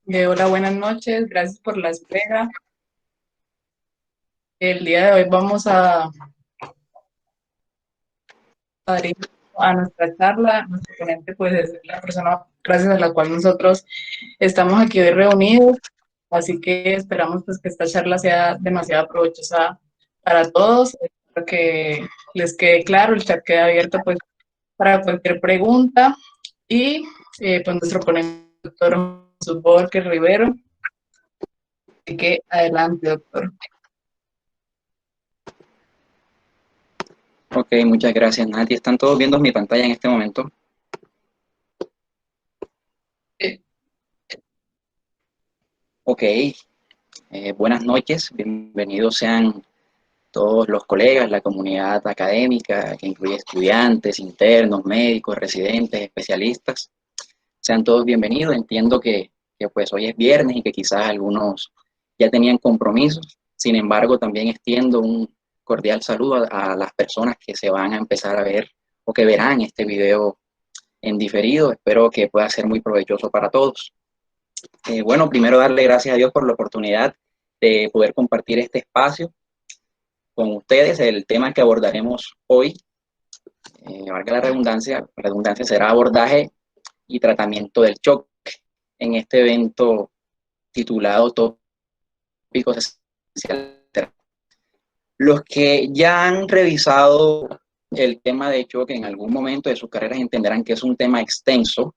Hola, buenas noches. Gracias por la espera. El día de hoy vamos a dar inicio a nuestra charla. Nuestro ponente pues es la persona gracias a la cual nosotros estamos aquí hoy reunidos. Así que esperamos pues que esta charla sea demasiado provechosa para todos. Espero que les quede claro, el chat queda abierto pues para cualquier pregunta. Y pues nuestro ponente, doctor Jesús Borges Rivero. Así que adelante, doctor. Ok, muchas gracias, Nati. ¿Están todos viendo mi pantalla en este momento? Ok, buenas noches. Bienvenidos sean todos los colegas, la comunidad académica, que incluye estudiantes, internos, médicos, residentes, especialistas. Sean todos bienvenidos. Entiendo que pues hoy es viernes y que quizás algunos ya tenían compromisos. Sin embargo, también extiendo un cordial saludo a las personas que se van a empezar a ver o que verán este video en diferido. Espero que pueda ser muy provechoso para todos. Bueno, primero darle gracias a Dios por la oportunidad de poder compartir este espacio con ustedes. El tema que abordaremos hoy, valga la redundancia será abordaje y tratamiento del choque en este evento titulado Tópicos Esenciales. Los que ya han revisado el tema de choque en algún momento de sus carreras entenderán que es un tema extenso,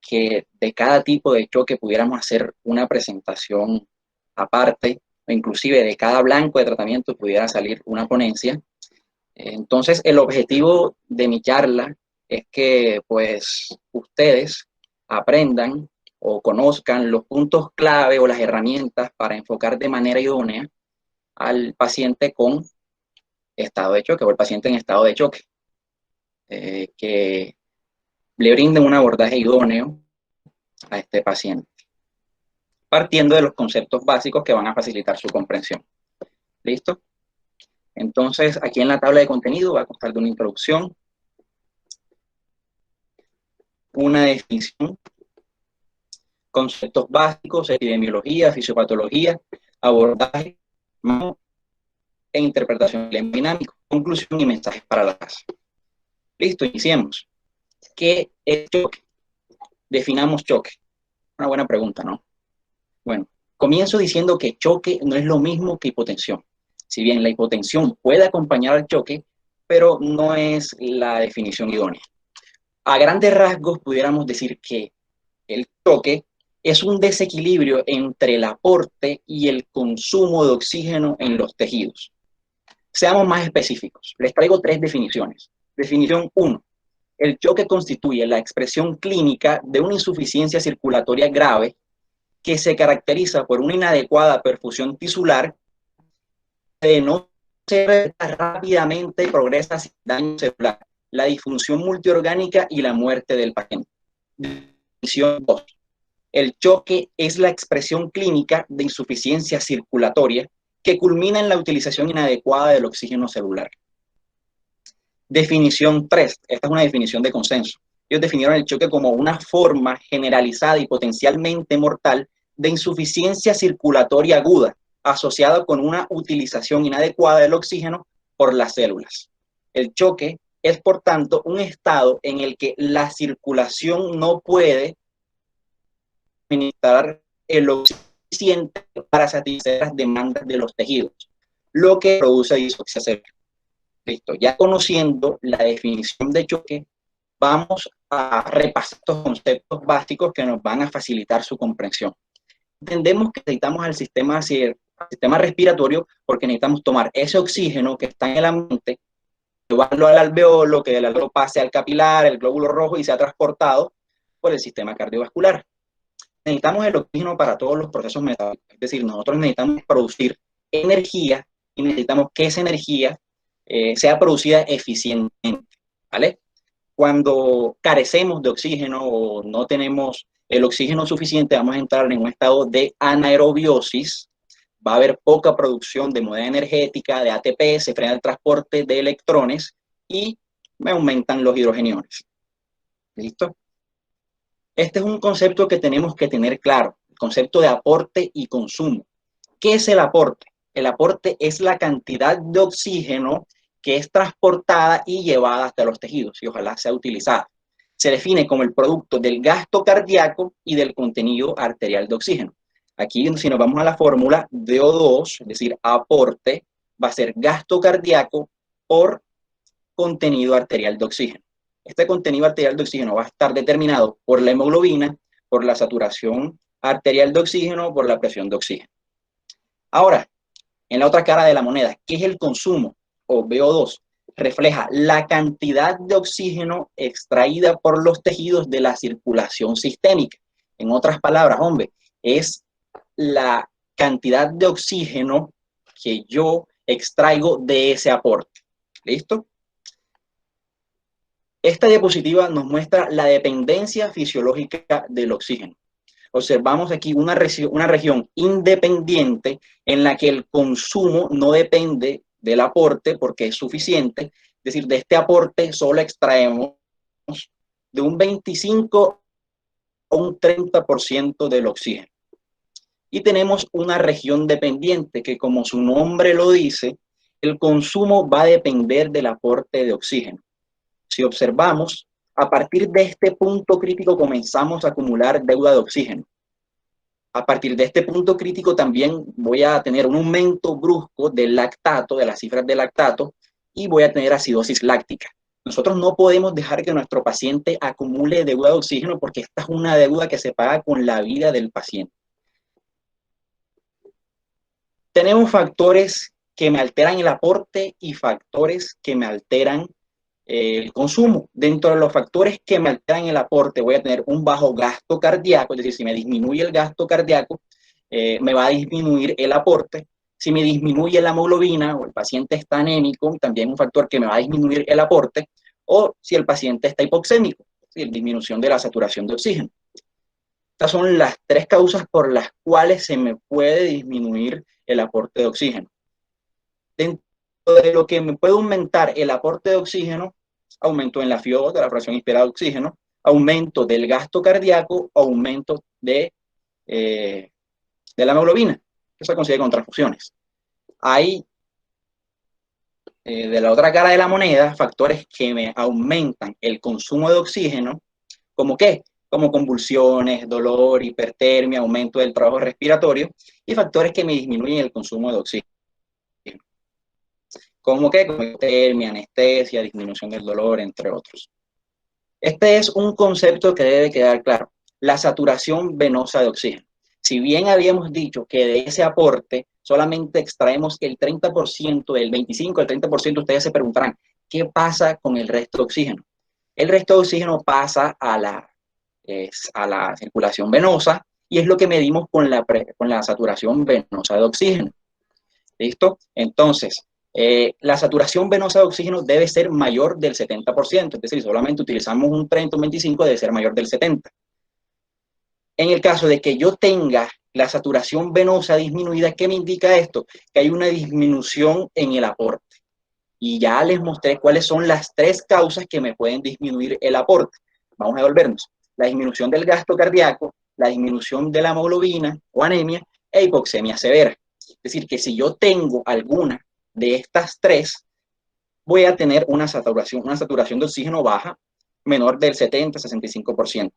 que de cada tipo de choque pudiéramos hacer una presentación aparte, o inclusive de cada blanco de tratamiento pudiera salir una ponencia. Entonces, el objetivo de mi charla es que pues ustedes aprendan o conozcan los puntos clave o las herramientas para enfocar de manera idónea al paciente con estado de choque o el paciente en estado de choque, que le brinden un abordaje idóneo a este paciente, partiendo de los conceptos básicos que van a facilitar su comprensión. ¿Listo? Entonces, aquí en la tabla de contenido va a constar de una introducción, una definición, conceptos básicos, epidemiología, fisiopatología, abordaje e interpretación del dinámico, conclusión y mensajes para la casa. Listo, iniciemos. ¿Qué es choque? Definamos choque. Una buena pregunta, ¿no? Bueno, comienzo diciendo que choque no es lo mismo que hipotensión. Si bien la hipotensión puede acompañar al choque, pero no es la definición idónea. A grandes rasgos pudiéramos decir que el choque es un desequilibrio entre el aporte y el consumo de oxígeno en los tejidos. Seamos más específicos. Les traigo tres definiciones. Definición 1. El choque constituye la expresión clínica de una insuficiencia circulatoria grave que se caracteriza por una inadecuada perfusión tisular, de no se rápidamente y progresa sin daño celular, la disfunción multiorgánica y la muerte del paciente. Definición 2. El choque es la expresión clínica de insuficiencia circulatoria que culmina en la utilización inadecuada del oxígeno celular. Definición 3. Esta es una definición de consenso. Ellos definieron el choque como una forma generalizada y potencialmente mortal de insuficiencia circulatoria aguda asociada con una utilización inadecuada del oxígeno por las células. El choque es, por tanto, un estado en el que la circulación no puede administrar el oxígeno suficiente para satisfacer las demandas de los tejidos, lo que produce disfoxia celular. Listo, ya conociendo la definición de choque, vamos a repasar estos conceptos básicos que nos van a facilitar su comprensión. Entendemos que necesitamos al sistema respiratorio porque necesitamos tomar ese oxígeno que está en el ambiente, llevarlo al alveolo, que del alveolo pase al capilar, el glóbulo rojo y sea transportado por el sistema cardiovascular. Necesitamos el oxígeno para todos los procesos metabólicos, es decir, nosotros necesitamos producir energía y necesitamos que esa energía sea producida eficientemente, ¿vale? Cuando carecemos de oxígeno o no tenemos el oxígeno suficiente, vamos a entrar en un estado de anaerobiosis, va a haber poca producción de moneda energética, de ATP, se frena el transporte de electrones y me aumentan los hidrogeniones. ¿Listo? Este es un concepto que tenemos que tener claro. concepto de aporte y consumo. ¿Qué es el aporte? El aporte es la cantidad de oxígeno que es transportada y llevada hasta los tejidos y ojalá sea utilizada. Se define como el producto del gasto cardíaco y del contenido arterial de oxígeno. Aquí, si nos vamos a la fórmula, DO2, es decir, aporte, va a ser gasto cardíaco por contenido arterial de oxígeno. Este contenido arterial de oxígeno va a estar determinado por la hemoglobina, por la saturación arterial de oxígeno, por la presión de oxígeno. Ahora, en la otra cara de la moneda, ¿qué es el consumo o VO2? Refleja la cantidad de oxígeno extraída por los tejidos de la circulación sistémica. En otras palabras, hombre, es la cantidad de oxígeno que yo extraigo de ese aporte. ¿Listo? Esta diapositiva nos muestra la dependencia fisiológica del oxígeno. Observamos aquí una región independiente en la que el consumo no depende del aporte porque es suficiente. Es decir, de este aporte solo extraemos de un 25 a un 30% del oxígeno. Y tenemos una región dependiente que, como su nombre lo dice, el consumo va a depender del aporte de oxígeno. Si observamos, a partir de este punto crítico comenzamos a acumular deuda de oxígeno. A partir de este punto crítico también voy a tener un aumento brusco del lactato, de las cifras de lactato, y voy a tener acidosis láctica. Nosotros no podemos dejar que nuestro paciente acumule deuda de oxígeno porque esta es una deuda que se paga con la vida del paciente. Tenemos factores que me alteran el aporte y factores que me alteran el consumo. Dentro de los factores que me alteran el aporte voy a tener un bajo gasto cardíaco, es decir, si me disminuye el gasto cardíaco, me va a disminuir el aporte. Si me disminuye la hemoglobina o el paciente está anémico, también un factor que me va a disminuir el aporte, o si el paciente está hipoxémico, es decir, disminución de la saturación de oxígeno. Estas son las tres causas por las cuales se me puede disminuir el aporte de oxígeno. Dentro de lo que me puede aumentar el aporte de oxígeno, aumento en la FiO2, de la fracción inspirada de oxígeno, aumento del gasto cardíaco, aumento de la hemoglobina, que se consigue con transfusiones. Hay, de la otra cara de la moneda, factores que me aumentan el consumo de oxígeno, ¿como qué? Como convulsiones, dolor, hipertermia, aumento del trabajo respiratorio, y factores que me disminuyen el consumo de oxígeno. ¿Cómo qué? Como hipertermia, anestesia, disminución del dolor, entre otros. Este es un concepto que debe quedar claro. La saturación venosa de oxígeno. Si bien habíamos dicho que de ese aporte solamente extraemos el 30%, el 25, el 30%, ustedes se preguntarán, ¿qué pasa con el resto de oxígeno? El resto de oxígeno pasa a la circulación venosa y es lo que medimos con la saturación venosa de oxígeno. ¿Listo? Entonces, la saturación venosa de oxígeno debe ser mayor del 70%, es decir, solamente utilizamos un 30 o un 25, debe ser mayor del 70%. En el caso de que yo tenga la saturación venosa disminuida, ¿qué me indica esto? Que hay una disminución en el aporte. Y ya les mostré cuáles son las tres causas que me pueden disminuir el aporte. Vamos a devolvernos. La disminución del gasto cardíaco, la disminución de la hemoglobina o anemia e hipoxemia severa. Es decir, que si yo tengo alguna de estas tres, voy a tener una saturación de oxígeno baja, menor del 70-65%.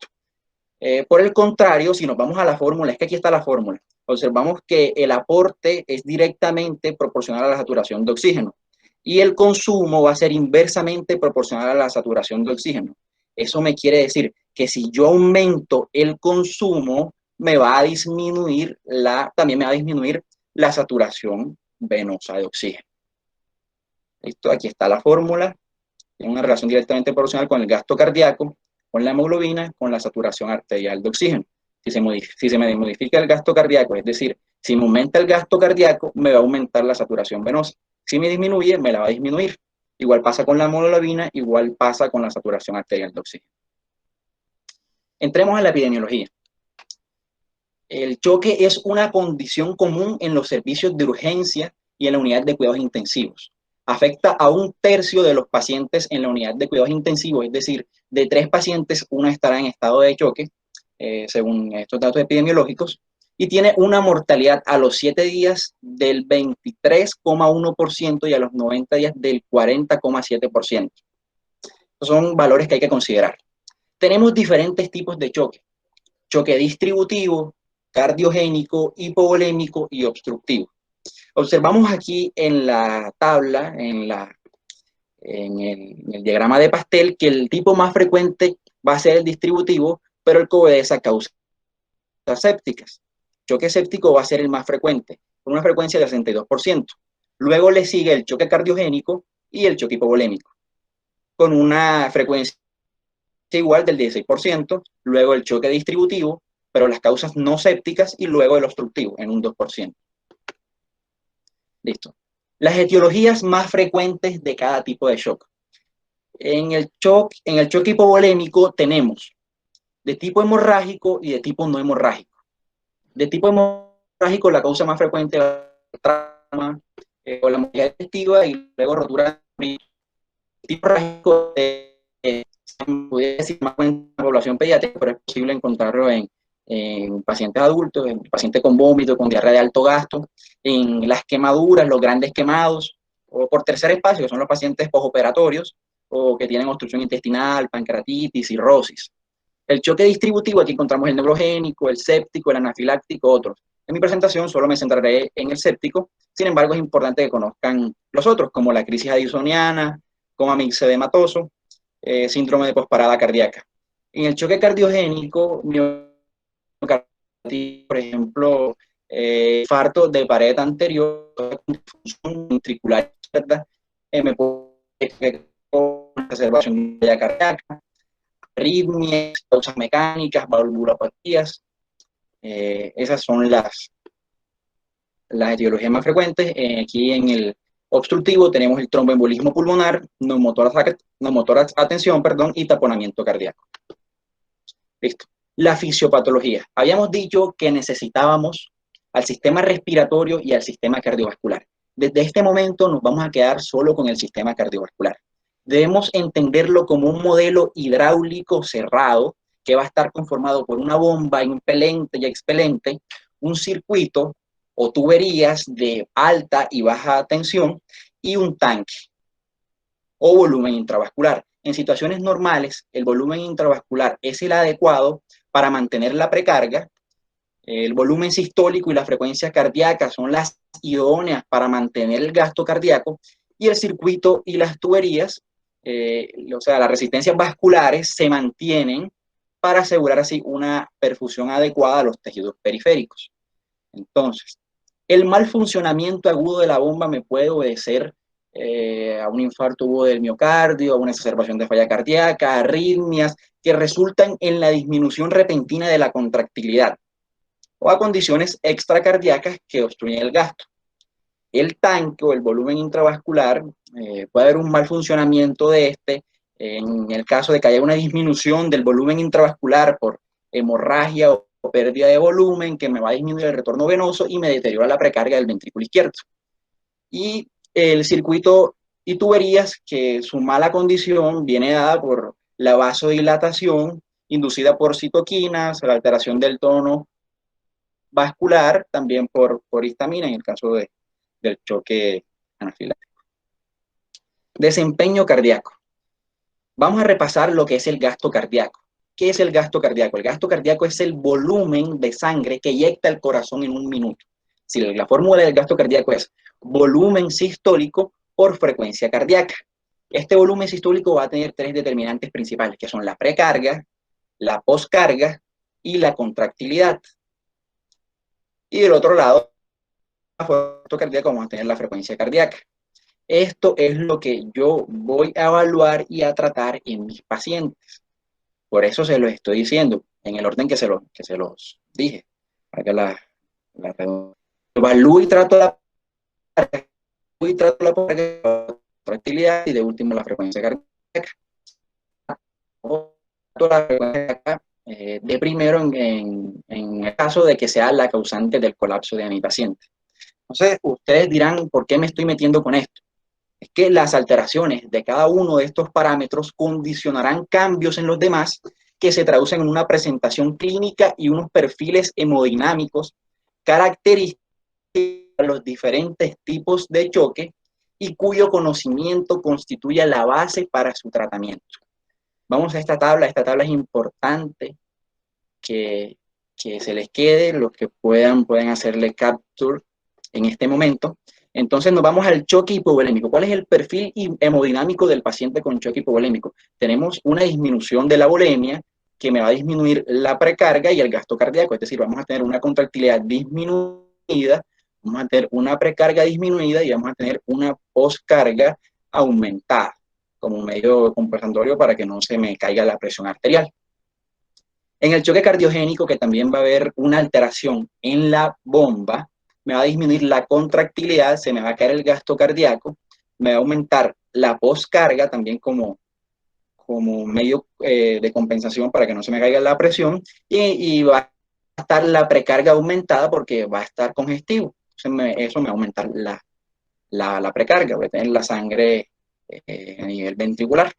Por el contrario, si nos vamos a la fórmula, es que aquí está la fórmula, observamos que el aporte es directamente proporcional a la saturación de oxígeno y el consumo va a ser inversamente proporcional a la saturación de oxígeno. Eso me quiere decir que si yo aumento el consumo, también me va a disminuir la saturación venosa de oxígeno. ¿Listo? Aquí está la fórmula. Tiene una relación directamente proporcional con el gasto cardíaco, con la hemoglobina, con la saturación arterial de oxígeno. Si se me modifica el gasto cardíaco, es decir, si me aumenta el gasto cardíaco, me va a aumentar la saturación venosa. Si me disminuye, me la va a disminuir. Igual pasa con la hemoglobina, igual pasa con la saturación arterial de oxígeno. Entremos a la epidemiología. El choque es una condición común en los servicios de urgencia y en la unidad de cuidados intensivos. Afecta a 1/3 de los pacientes en la unidad de cuidados intensivos, es decir, de 3 pacientes, 1 estará en estado de choque, según estos datos epidemiológicos. y tiene una mortalidad a los 7 días del 23,1% y a los 90 días del 40,7%. Son valores que hay que considerar. Tenemos diferentes tipos de choque. Choque distributivo, cardiogénico, hipovolémico y obstructivo. Observamos aquí en la tabla, en el diagrama de pastel, que el tipo más frecuente va a ser el distributivo, pero el que obedece a causas sépticas. Choque séptico va a ser el más frecuente, con una frecuencia del 62%. Luego le sigue el choque cardiogénico y el choque hipovolémico, con una frecuencia igual del 16%, luego el choque distributivo, pero las causas no sépticas, y luego el obstructivo en un 2%. Listo. Las etiologías más frecuentes de cada tipo de shock. En el choque hipovolémico tenemos de tipo hemorrágico y de tipo no hemorrágico. De tipo hemorrágico, la causa más frecuente es la trauma o la movilidad digestiva y luego rotura de tipo hemorrágico puede decir más en la población pediátrica, pero es posible encontrarlo en pacientes adultos, en pacientes con vómito, con diarrea de alto gasto, en las quemaduras, los grandes quemados, o por tercer espacio, que son los pacientes postoperatorios, o que tienen obstrucción intestinal, pancreatitis, cirrosis. El choque distributivo, aquí encontramos el neurogénico, el séptico, el anafiláctico, otros. En mi presentación solo me centraré en el séptico, sin embargo es importante que conozcan los otros, como la crisis addisoniana, coma mixedematoso, síndrome de posparada cardíaca. En el choque cardiogénico, por ejemplo, infarto de pared anterior, función ventricular, ¿verdad? Me puede exacerbación de la cardíaca, arritmias, causas mecánicas, valvulopatías. Esas son las etiologías más frecuentes. Aquí en el obstructivo tenemos el tromboembolismo pulmonar, neumotórax atención, y taponamiento cardíaco. Listo. La fisiopatología. Habíamos dicho que necesitábamos al sistema respiratorio y al sistema cardiovascular. Desde este momento nos vamos a quedar solo con el sistema cardiovascular. Debemos entenderlo como un modelo hidráulico cerrado que va a estar conformado por una bomba impelente y expelente, un circuito o tuberías de alta y baja tensión y un tanque o volumen intravascular. En situaciones normales, el volumen intravascular es el adecuado para mantener la precarga. El volumen sistólico y la frecuencia cardíaca son las idóneas para mantener el gasto cardíaco, y el circuito y las tuberías, o sea, las resistencias vasculares se mantienen para asegurar así una perfusión adecuada a los tejidos periféricos. Entonces, el mal funcionamiento agudo de la bomba me puede obedecer a un infarto agudo del miocardio, a una exacerbación de falla cardíaca, arritmias que resultan en la disminución repentina de la contractilidad, o a condiciones extracardíacas que obstruyen el gasto. El tanque o el volumen intravascular, puede haber un mal funcionamiento de este, en el caso de que haya una disminución del volumen intravascular por hemorragia o pérdida de volumen, que me va a disminuir el retorno venoso y me deteriora la precarga del ventrículo izquierdo. Y el circuito y tuberías, que su mala condición viene dada por la vasodilatación inducida por citoquinas, la alteración del tono vascular, también por histamina en el caso del choque anafiláctico. Desempeño cardíaco. Vamos a repasar lo que es el gasto cardíaco. ¿Qué es el gasto cardíaco? El gasto cardíaco es el volumen de sangre que eyecta el corazón en un minuto. Si la fórmula del gasto cardíaco es volumen sistólico por frecuencia cardíaca. Este volumen sistólico va a tener tres determinantes principales, que son la precarga, la poscarga y la contractilidad. Y del otro lado, la gasto cardíaco, vamos a tener la frecuencia cardíaca. Esto es lo que yo voy a evaluar y a tratar en mis pacientes. Por eso se los estoy diciendo, en el orden que se los dije. Para que la evalúo y trato la contractilidad y de último la frecuencia cardíaca. La frecuencia cardíaca de primero en el caso de que sea la causante del colapso de mi paciente. Entonces, ustedes dirán, ¿por qué me estoy metiendo con esto? Es que las alteraciones de cada uno de estos parámetros condicionarán cambios en los demás que se traducen en una presentación clínica y unos perfiles hemodinámicos características de los diferentes tipos de choque y cuyo conocimiento constituye la base para su tratamiento. Vamos a esta tabla es importante que se les quede, los que puedan hacerle capture en este momento. Entonces nos vamos al choque hipovolémico. ¿Cuál es el perfil hemodinámico del paciente con choque hipovolémico? Tenemos una disminución de la volemia que me va a disminuir la precarga y el gasto cardíaco, es decir, vamos a tener una contractilidad disminuida, vamos a tener una precarga disminuida y vamos a tener una poscarga aumentada como medio compensatorio para que no se me caiga la presión arterial. En el choque cardiogénico, que también va a haber una alteración en la bomba, me va a disminuir la contractilidad, se me va a caer el gasto cardíaco, me va a aumentar la poscarga también como medio de compensación para que no se me caiga la presión y va a estar la precarga aumentada porque va a estar congestivo. Entonces eso me va a aumentar la precarga, voy a tener la sangre a nivel ventricular.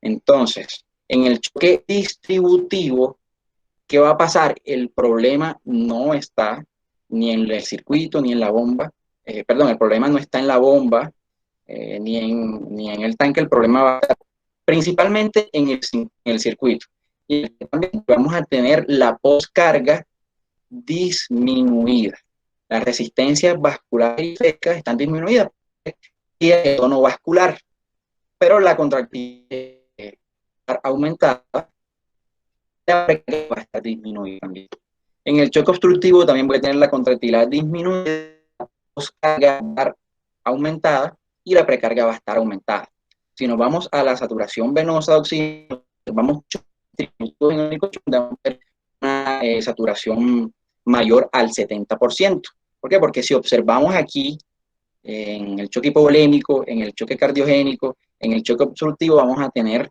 Entonces, en el choque distributivo, ¿qué va a pasar? El problema no está ni en el circuito ni en la bomba. Perdón, el problema no está en la bomba ni en el tanque. El problema va a estar principalmente en el circuito. Y también vamos a tener la poscarga disminuida. Las resistencias vasculares y frescas están disminuidas y el tono vascular, pero la contractilidad aumentada, la precarga va a estar disminuida también. En el choque obstructivo también voy a tener la contractilidad disminuida, la poscarga va a estar aumentada y la precarga va a estar aumentada. Si nos vamos a la saturación venosa de oxígeno, vamos a tener una saturación mayor al 70%. ¿Por qué? Porque si observamos aquí en el choque hipovolémico, en el choque cardiogénico, en el choque obstructivo, vamos a tener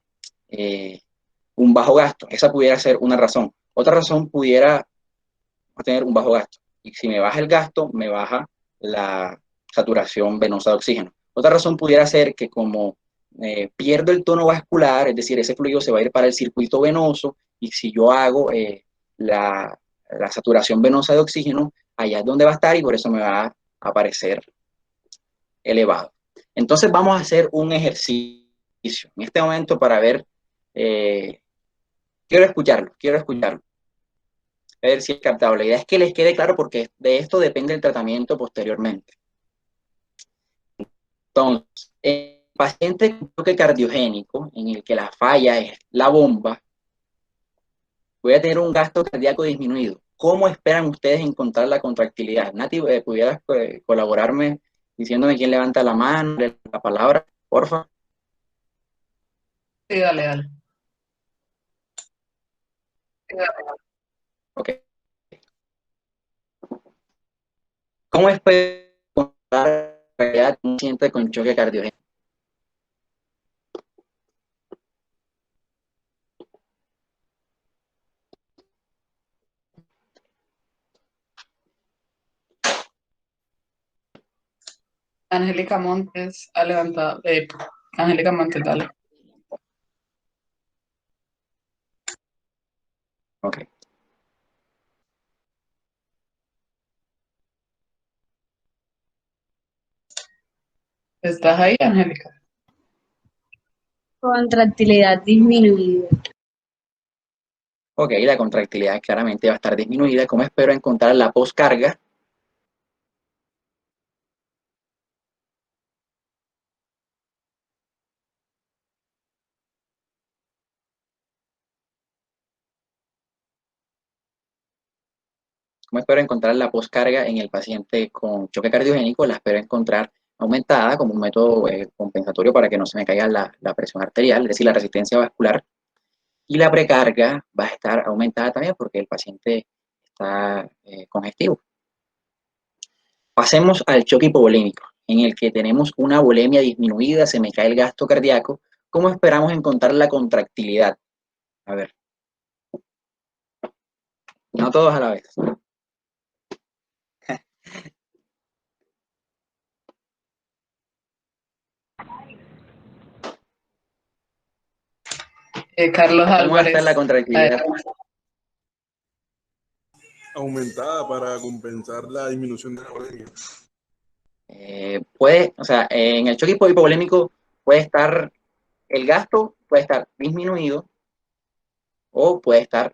un bajo gasto. Esa pudiera ser una razón. Otra razón pudiera tener un bajo gasto. Y si me baja el gasto, me baja la saturación venosa de oxígeno. Otra razón pudiera ser que como pierdo el tono vascular, es decir, ese fluido se va a ir para el circuito venoso, y si yo hago la saturación venosa de oxígeno, allá es donde va a estar y por eso me va a aparecer elevado. Entonces vamos a hacer un ejercicio en este momento para ver, quiero escucharlo. A ver si es captable. La idea es que les quede claro porque de esto depende el tratamiento posteriormente. Entonces, el paciente con choque cardiogénico, en el que la falla es la bomba, voy a tener un gasto cardíaco disminuido. ¿Cómo esperan ustedes encontrar la contractilidad? Nati, ¿pudieras colaborarme diciéndome quién levanta la mano, la palabra, porfa? Sí, dale, dale. Ok. ¿Cómo esperan encontrar la contractilidad de un paciente con choque cardiogénico? Angélica Montes ha levantado. Angélica Montes, dale. Ok. ¿Estás ahí, Angélica? Contractilidad disminuida. Ok, la contractilidad claramente va a estar disminuida. ¿Cómo espero encontrar la poscarga? ¿Cómo espero encontrar la poscarga en el paciente con choque cardiogénico? La espero encontrar aumentada como un método compensatorio para que no se me caiga la presión arterial, es decir, la resistencia vascular. Y la precarga va a estar aumentada también porque el paciente está congestivo. Pasemos al choque hipovolémico, en el que tenemos una volemia disminuida, se me cae el gasto cardíaco. ¿Cómo esperamos encontrar la contractilidad? A ver, no todos a la vez. Carlos ¿Cómo va a estar la Álvarez. contractilidad? aumentada para compensar la disminución de la volemia. O sea, en el choque hipovolémico puede estar, el gasto puede estar disminuido o puede estar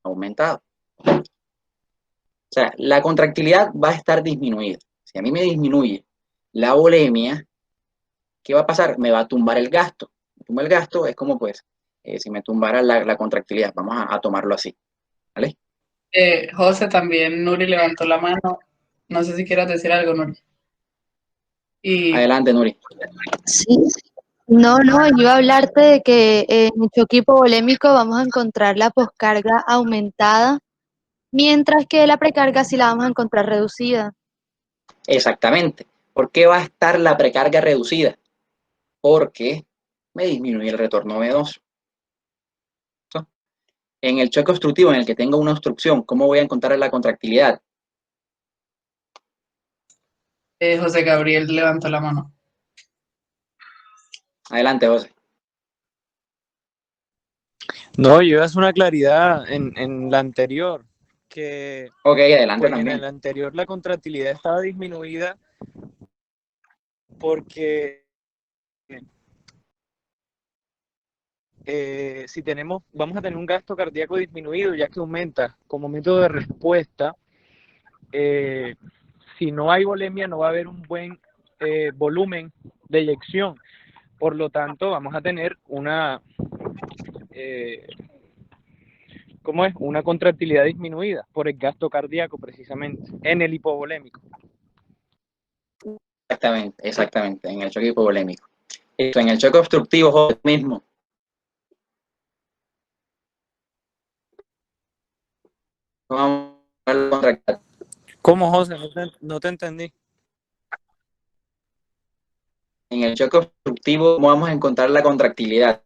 aumentado. O sea, la contractilidad va a estar disminuida. Si a mí me disminuye la volemia, ¿qué va a pasar? Me va a tumbar el gasto. Me tumba el gasto es como pues, si me tumbara la contractilidad. Vamos a tomarlo así. ¿Vale? José, también Nuri levantó la mano. No sé si quieras decir algo, Nuri. Y Adelante, Nuri. Sí. No, yo iba a hablarte de que en el choque hipovolémico vamos a encontrar la poscarga aumentada, mientras que la precarga sí la vamos a encontrar reducida. Exactamente. ¿Por qué va a estar la precarga reducida? Porque me disminuye el retorno venoso. En el choque obstructivo, en el que tengo una obstrucción, ¿cómo voy a encontrar la contractilidad? José Gabriel levantó la mano. Adelante, José. No, yo iba a hacer una claridad en la anterior, que Ok, adelante pues en también. el anterior la contractilidad estaba disminuida porque si vamos a tener un gasto cardíaco disminuido, ya que aumenta como método de respuesta. Si no hay volemia, no va a haber un buen volumen de eyección. Por lo tanto, vamos a tener una una contractilidad disminuida por el gasto cardíaco precisamente en el hipovolémico. Exactamente, en el choque hipovolémico. Esto, en el choque obstructivo es lo mismo. Vamos a ver la contractilidad. ¿Cómo, José? No te entendí. En el choque obstructivo, ¿cómo vamos a encontrar la contractilidad?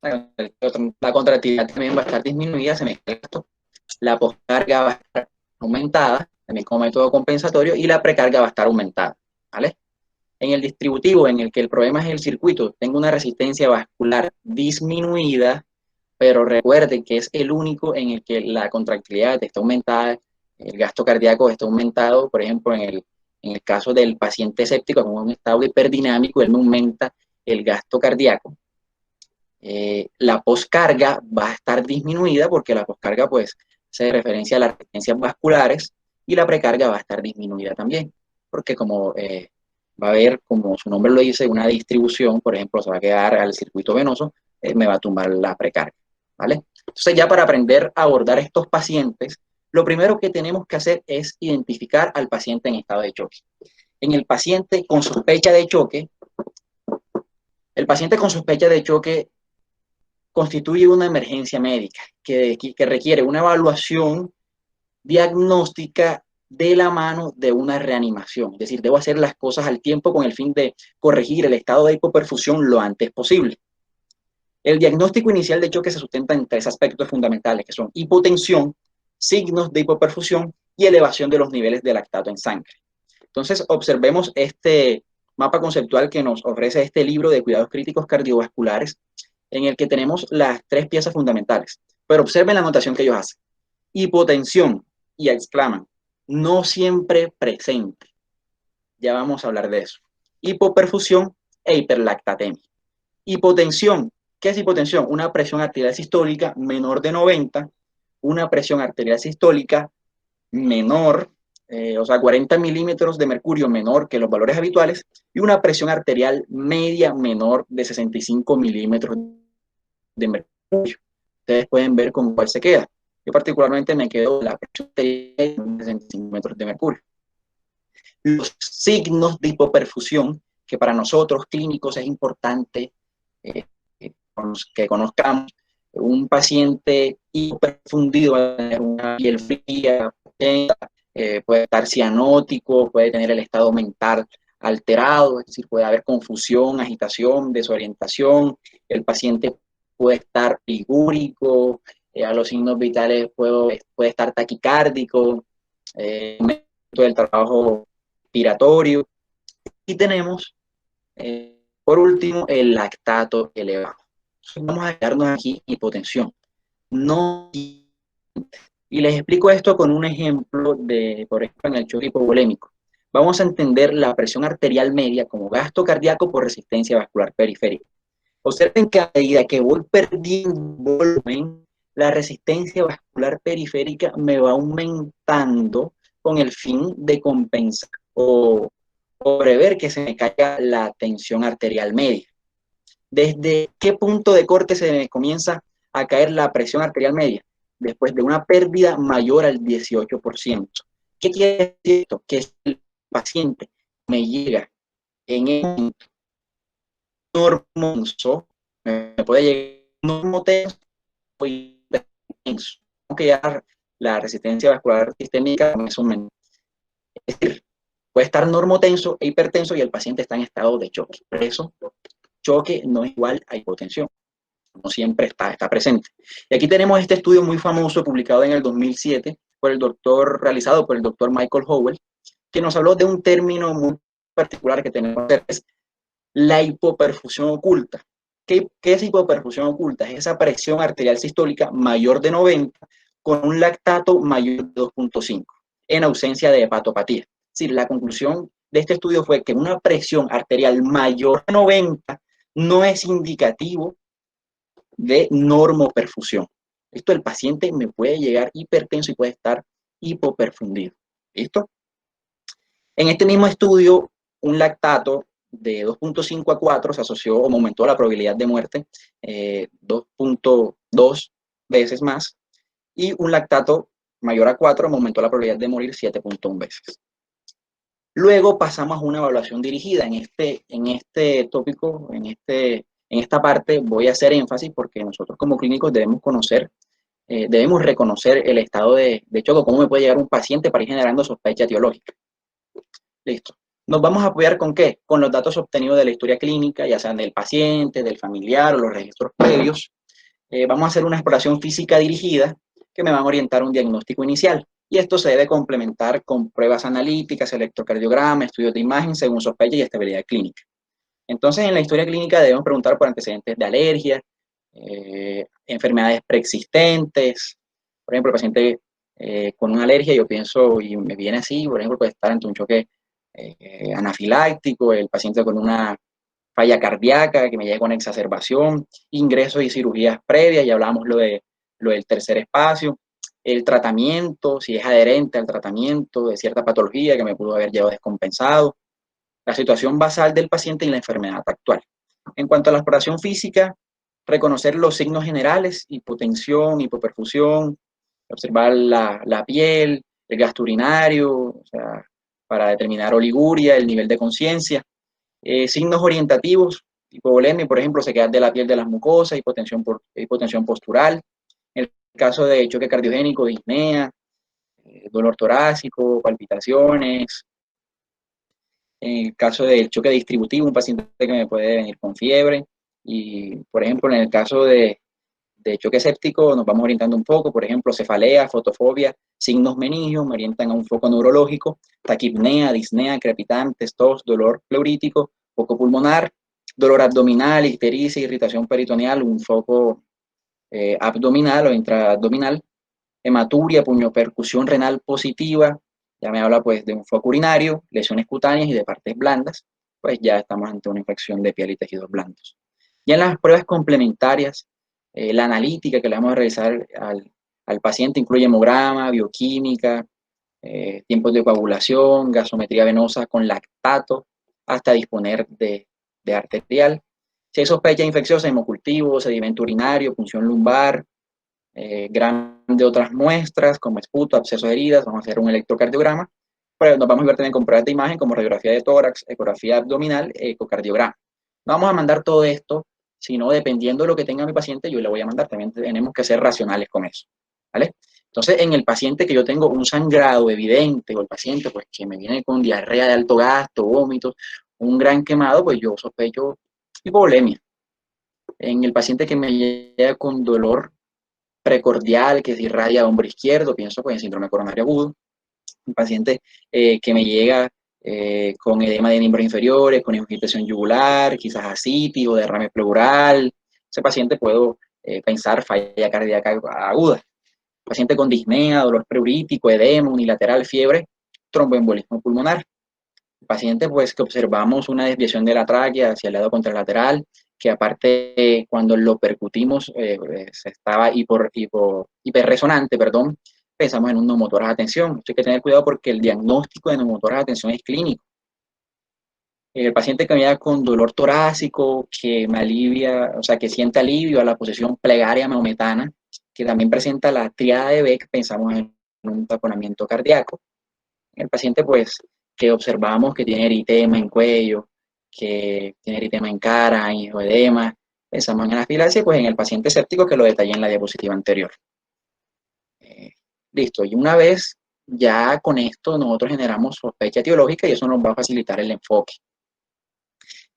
La contractilidad también va a estar disminuida, se me queda esto. La poscarga va a estar aumentada, también como método compensatorio, y la precarga va a estar aumentada, ¿vale? En el distributivo, en el que el problema es el circuito, tengo una resistencia vascular disminuida, pero recuerden que es el único en el que la contractilidad está aumentada, el gasto cardíaco está aumentado. Por ejemplo, en el caso del paciente escéptico, con un estado hiperdinámico, él me aumenta el gasto cardíaco. La poscarga va a estar disminuida porque la poscarga pues se referencia a las resistencias vasculares, y la precarga va a estar disminuida también, porque como va a haber, como su nombre lo dice, una distribución, por ejemplo, se va a quedar al circuito venoso, me va a tumbar la precarga, ¿vale? Entonces ya para aprender a abordar estos pacientes, lo primero que tenemos que hacer es identificar al paciente en estado de choque. En el paciente con sospecha de choque, el paciente con sospecha de choque constituye una emergencia médica que requiere una evaluación diagnóstica de la mano de una reanimación. Es decir, debo hacer las cosas al tiempo con el fin de corregir el estado de hipoperfusión lo antes posible. El diagnóstico inicial de choque se sustenta en tres aspectos fundamentales, que son hipotensión, signos de hipoperfusión y elevación de los niveles de lactato en sangre. Entonces, observemos este mapa conceptual que nos ofrece este libro de cuidados críticos cardiovasculares, en el que tenemos las tres piezas fundamentales. Pero observen la anotación que ellos hacen. Hipotensión, y exclaman, no siempre presente. Ya vamos a hablar de eso. Hipoperfusión e hiperlactatemia. Hipotensión. ¿Qué es hipotensión? Una presión arterial sistólica menor de 90, una presión arterial sistólica menor, o sea, 40 milímetros de mercurio menor que los valores habituales, y una presión arterial media menor de 65 milímetros de mercurio. Ustedes pueden ver con cuál se queda. Yo particularmente me quedo la presión arterial de 65 milímetros de mercurio. Los signos de hipoperfusión, que para nosotros clínicos es importante que conozcamos. Un paciente hipoperfundido va a tener una piel fría, puede estar cianótico, puede tener el estado mental alterado, es decir, puede haber confusión, agitación, desorientación. El paciente puede estar ligúrico, a los signos vitales puede estar taquicárdico, del trabajo respiratorio. Y tenemos Por último, el lactato elevado. Vamos a quedarnos aquí hipotensión. No. Y les explico esto con un ejemplo de, por ejemplo, en el choque hipovolémico. Vamos a entender la presión arterial media como gasto cardíaco por resistencia vascular periférica. Observen que a medida que voy perdiendo volumen, la resistencia vascular periférica me va aumentando con el fin de compensar o prever que se me caiga la tensión arterial media. ¿Desde qué punto de corte se me comienza a caer la presión arterial media? Después de una pérdida mayor al 18%. ¿Qué quiere decir esto? Que si el paciente me llega en el momento normotenso, me puede llegar normotenso o hipertenso. Tengo que llegar la resistencia vascular sistémica con eso menos. Es decir, puede estar normotenso e hipertenso y el paciente está en estado de choque. Por eso, choque no es igual a hipotensión. No siempre está presente. Y aquí tenemos este estudio muy famoso publicado en el 2007 realizado por el doctor Michael Howell, que nos habló de un término muy particular que tenemos que es la hipoperfusión oculta. ¿Qué es hipoperfusión oculta? Es esa presión arterial sistólica mayor de 90 con un lactato mayor de 2.5 en ausencia de hepatopatía. Es decir, la conclusión de este estudio fue que una presión arterial mayor de 90 no es indicativo de normoperfusión. Esto el paciente me puede llegar hipertenso y puede estar hipoperfundido. ¿Listo? En este mismo estudio, un lactato de 2.5 a 4 se asoció o aumentó la probabilidad de muerte 2.2 veces más, y un lactato mayor a 4 aumentó la probabilidad de morir 7.1 veces. Luego pasamos a una evaluación dirigida. En este tópico, en esta parte voy a hacer énfasis porque nosotros como clínicos debemos reconocer el estado de choque, cómo me puede llegar un paciente para ir generando sospecha etiológica. Listo. ¿Nos vamos a apoyar con qué? Con los datos obtenidos de la historia clínica, ya sean del paciente, del familiar o los registros previos. Vamos a hacer una exploración física dirigida que me van a orientar a un diagnóstico inicial. Y esto se debe complementar con pruebas analíticas, electrocardiograma, estudios de imagen según sospecha y estabilidad clínica. Entonces, en la historia clínica debemos preguntar por antecedentes de alergia, enfermedades preexistentes. Por ejemplo, el paciente con una alergia, yo pienso, y me viene así, por ejemplo, puede estar ante un choque anafiláctico, el paciente con una falla cardíaca que me llegue con exacerbación, ingresos y cirugías previas, ya hablamos lo del tercer espacio, el tratamiento, si es adherente al tratamiento de cierta patología que me pudo haber llevado descompensado, la situación basal del paciente y la enfermedad actual. En cuanto a la exploración física, reconocer los signos generales, hipotensión, hipoperfusión, observar la piel, el gasto urinario, o sea, para determinar oliguria, el nivel de conciencia. Signos orientativos, hipovolemia, por ejemplo, sequedad de la piel de las mucosas, hipotensión postural. En el caso de choque cardiogénico, disnea, dolor torácico, palpitaciones. En el caso del choque distributivo, un paciente que me puede venir con fiebre. Y, por ejemplo, en el caso de choque séptico, nos vamos orientando un poco, por ejemplo, cefalea, fotofobia, signos meningios, me orientan a un foco neurológico, taquipnea, disnea, crepitantes, tos, dolor pleurítico, foco pulmonar, dolor abdominal, ictericia, irritación peritoneal, un foco abdominal o intraabdominal, hematuria, puñopercusión renal positiva, ya me habla pues de un foco urinario, lesiones cutáneas y de partes blandas, pues ya estamos ante una infección de piel y tejidos blandos. Ya en las pruebas complementarias, la analítica que le vamos a realizar al paciente incluye hemograma, bioquímica, tiempos de coagulación, gasometría venosa con lactato, hasta disponer de arterial. Si hay sospecha infecciosa, hemocultivo, sedimento urinario, punción lumbar, gran de otras muestras como esputo, abscesos, heridas, vamos a hacer un electrocardiograma, pero nos vamos a ver también con pruebas de imagen como radiografía de tórax, ecografía abdominal, ecocardiograma. No vamos a mandar todo esto, sino dependiendo de lo que tenga mi paciente, yo le voy a mandar. También tenemos que ser racionales con eso, ¿vale? Entonces, en el paciente que yo tengo un sangrado evidente, o el paciente pues que me viene con diarrea de alto gasto, vómitos, un gran quemado, pues yo sospecho hipovolemia. En el paciente que me llega con dolor precordial que se irradia a hombro izquierdo, pienso pues en síndrome coronario agudo. Un paciente que me llega con edema de miembros inferiores, con infiltración yugular, quizás ascitis o derrame pleural. Ese paciente puedo pensar falla cardíaca aguda. Paciente con disnea, dolor pleurítico, edema unilateral, fiebre, tromboembolismo pulmonar. Paciente pues que observamos una desviación de la tráquea hacia el lado contralateral, que aparte cuando lo percutimos se estaba hiperresonante, perdón, pensamos en un neumotórax de atención. Hay que tener cuidado porque el diagnóstico de neumotórax de atención es clínico. El paciente que me da con dolor torácico, que me alivia, o sea, que siente alivio a la posición plegaria maometana, que también presenta la triada de Beck, pensamos en un taponamiento cardíaco. El paciente, pues, que observamos que tiene eritema en cuello, que tiene eritema en cara, angioedema, pensamos en anafilaxia, pues en el paciente séptico que lo detallé en la diapositiva anterior. Listo, y una vez ya con esto nosotros generamos sospecha etiológica y eso nos va a facilitar el enfoque.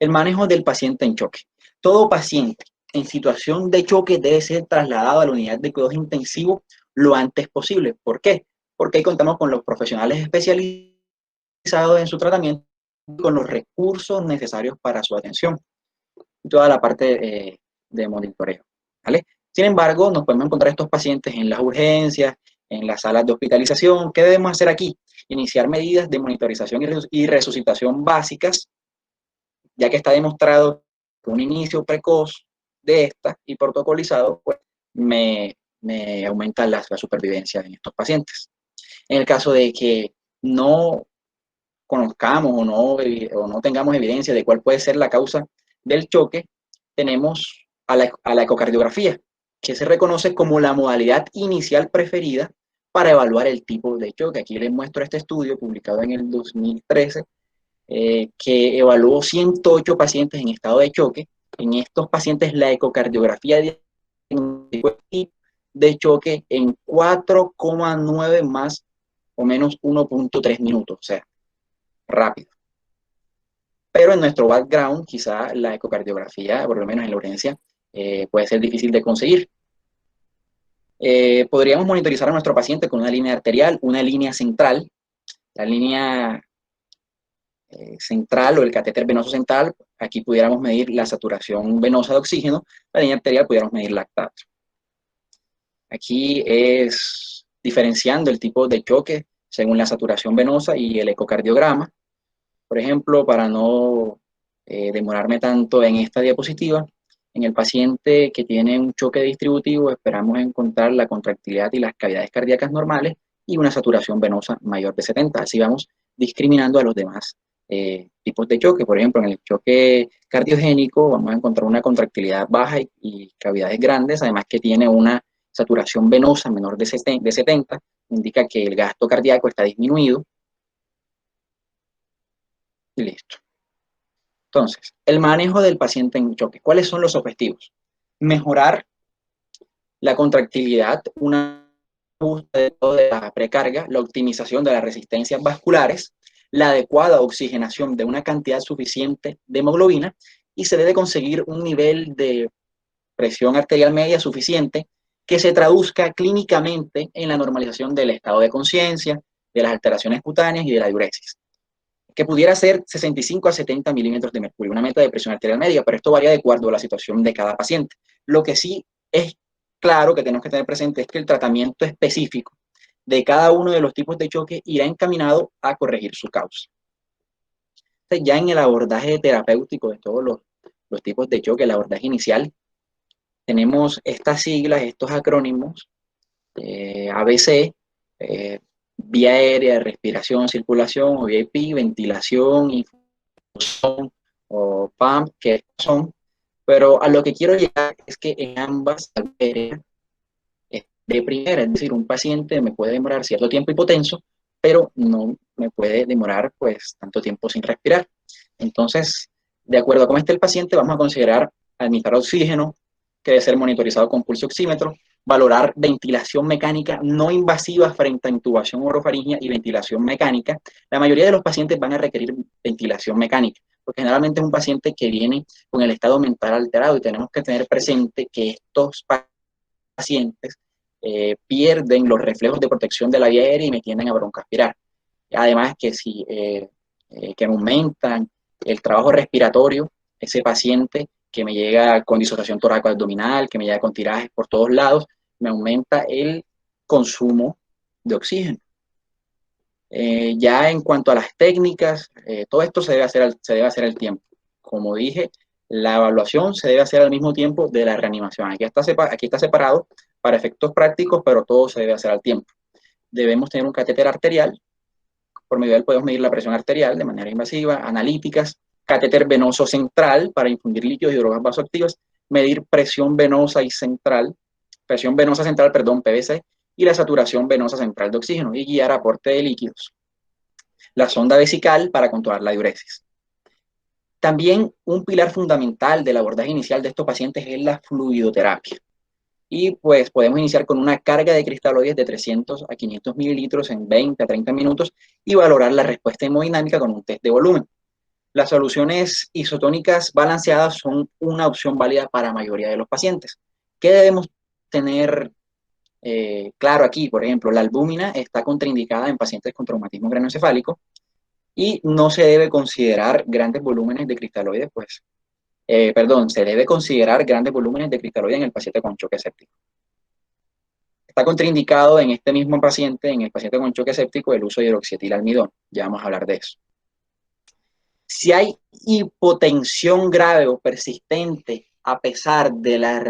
El manejo del paciente en choque. Todo paciente en situación de choque debe ser trasladado a la unidad de cuidados intensivos lo antes posible. ¿Por qué? Porque ahí contamos con los profesionales especializados en su tratamiento y con los recursos necesarios para su atención y toda la parte de monitoreo, ¿vale? Sin embargo, nos podemos encontrar estos pacientes en las urgencias, en las salas de hospitalización. ¿Qué debemos hacer aquí? Iniciar medidas de monitorización y resucitación básicas, ya que está demostrado que un inicio precoz de esta y protocolizado pues, me aumenta la supervivencia en estos pacientes. En el caso de que no conozcamos o no tengamos evidencia de cuál puede ser la causa del choque, tenemos a la ecocardiografía, que se reconoce como la modalidad inicial preferida para evaluar el tipo de choque. Aquí les muestro este estudio publicado en el 2013, que evaluó 108 pacientes en estado de choque. En estos pacientes la ecocardiografía de choque en 4,9 más o menos 1.3 minutos, o sea, rápido. Pero en nuestro background, quizá la ecocardiografía, por lo menos en la urgencia, puede ser difícil de conseguir. Podríamos monitorizar a nuestro paciente con una línea arterial, una línea central. La línea central o el catéter venoso central, aquí pudiéramos medir la saturación venosa de oxígeno, la línea arterial pudiéramos medir lactato. Aquí es diferenciando el tipo de choque según la saturación venosa y el ecocardiograma. Por ejemplo, para no demorarme tanto en esta diapositiva, en el paciente que tiene un choque distributivo esperamos encontrar la contractilidad y las cavidades cardíacas normales y una saturación venosa mayor de 70. Así vamos discriminando a los demás tipos de choque. Por ejemplo, en el choque cardiogénico vamos a encontrar una contractilidad baja y cavidades grandes, además que tiene una saturación venosa menor de 70, indica que el gasto cardíaco está disminuido. Y listo. Entonces, el manejo del paciente en choque. ¿Cuáles son los objetivos? Mejorar la contractilidad, una ajuste de la precarga, la optimización de las resistencias vasculares, la adecuada oxigenación de una cantidad suficiente de hemoglobina y se debe conseguir un nivel de presión arterial media suficiente que se traduzca clínicamente en la normalización del estado de conciencia, de las alteraciones cutáneas y de la diuresis, que pudiera ser 65 a 70 milímetros de mercurio, una meta de presión arterial media, pero esto varía de acuerdo a la situación de cada paciente. Lo que sí es claro que tenemos que tener presente es que el tratamiento específico de cada uno de los tipos de choque irá encaminado a corregir su causa. Entonces, ya en el abordaje terapéutico de todos los tipos de choque, el abordaje inicial, tenemos estas siglas, estos acrónimos, ABC, vía aérea, respiración, circulación, o VIP, ventilación, infusión o PAMP, que son, pero a lo que quiero llegar es que en ambas áreas de primera, es decir, un paciente me puede demorar cierto tiempo hipotenso, pero no me puede demorar pues tanto tiempo sin respirar. Entonces, de acuerdo a cómo esté el paciente, vamos a considerar administrar oxígeno, que debe ser monitorizado con pulso oxímetro, valorar ventilación mecánica no invasiva frente a intubación orofaringea y ventilación mecánica. La mayoría de los pacientes van a requerir ventilación mecánica, porque generalmente es un paciente que viene con el estado mental alterado y tenemos que tener presente que estos pacientes pierden los reflejos de protección de la vía aérea y me tienden a broncoaspirar. Además que si que me aumentan el trabajo respiratorio, ese paciente que me llega con disociación torácico-abdominal, que me llega con tirajes por todos lados, me aumenta el consumo de oxígeno. Ya en cuanto a las técnicas, todo esto se debe hacer al tiempo. Como dije, la evaluación se debe hacer al mismo tiempo de la reanimación. Aquí está separado para efectos prácticos, pero todo se debe hacer al tiempo. Debemos tener un catéter arterial, por medio del podemos medir la presión arterial de manera invasiva, analíticas, catéter venoso central para infundir líquidos y drogas vasoactivas, medir presión venosa central, PVC, y la saturación venosa central de oxígeno y guiar aporte de líquidos. La sonda vesical para controlar la diuresis. También un pilar fundamental del abordaje inicial de estos pacientes es la fluidoterapia. Y pues podemos iniciar con una carga de cristaloides de 300 a 500 mililitros en 20 a 30 minutos y valorar la respuesta hemodinámica con un test de volumen. Las soluciones isotónicas balanceadas son una opción válida para la mayoría de los pacientes. ¿Qué debemos tener claro aquí? Por ejemplo, la albúmina está contraindicada en pacientes con traumatismo craneoencefálico y no se debe considerar grandes volúmenes de cristaloides, se debe considerar grandes volúmenes de cristaloides en el paciente con choque séptico. Está contraindicado en este mismo paciente, en el paciente con choque séptico, el uso de hidroxietilalmidón. Ya vamos a hablar de eso. Si hay hipotensión grave o persistente a pesar de la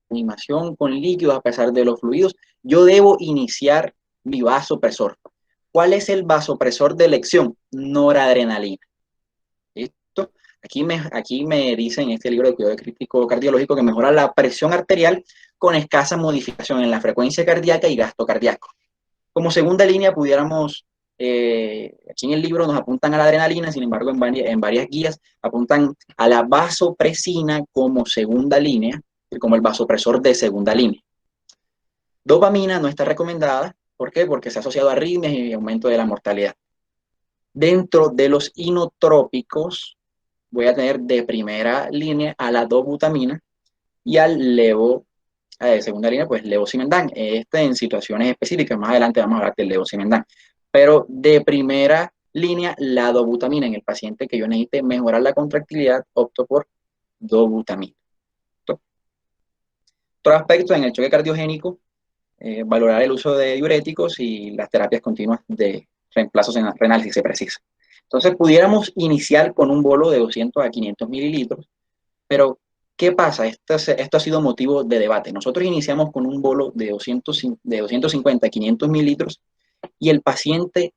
reanimación con líquidos, a pesar de los fluidos, yo debo iniciar mi vasopresor. ¿Cuál es el vasopresor de elección? Noradrenalina. ¿Listo? Aquí me dice en este libro de cuidado crítico cardiológico que mejora la presión arterial con escasa modificación en la frecuencia cardíaca y gasto cardíaco. Como segunda línea pudiéramos, aquí en el libro nos apuntan a la adrenalina, sin embargo en varias guías apuntan a la vasopresina como segunda línea, como el vasopresor de segunda línea. Dopamina no está recomendada. ¿Por qué? Porque se ha asociado a arritmias y aumento de la mortalidad. Dentro de los inotrópicos voy a tener de primera línea a la dobutamina y al de segunda línea, pues levosimendan. En situaciones específicas, más adelante vamos a hablar del levosimendan. Pero de primera línea, la dobutamina en el paciente que yo necesite mejorar la contractilidad, opto por dobutamina. Otro aspecto en el choque cardiogénico, valorar el uso de diuréticos y las terapias continuas de reemplazos renales si se precisa. Entonces pudiéramos iniciar con un bolo de 200 a 500 mililitros, pero ¿qué pasa? Esto ha sido motivo de debate. Nosotros iniciamos con un bolo de 250 a 500 mililitros y el paciente,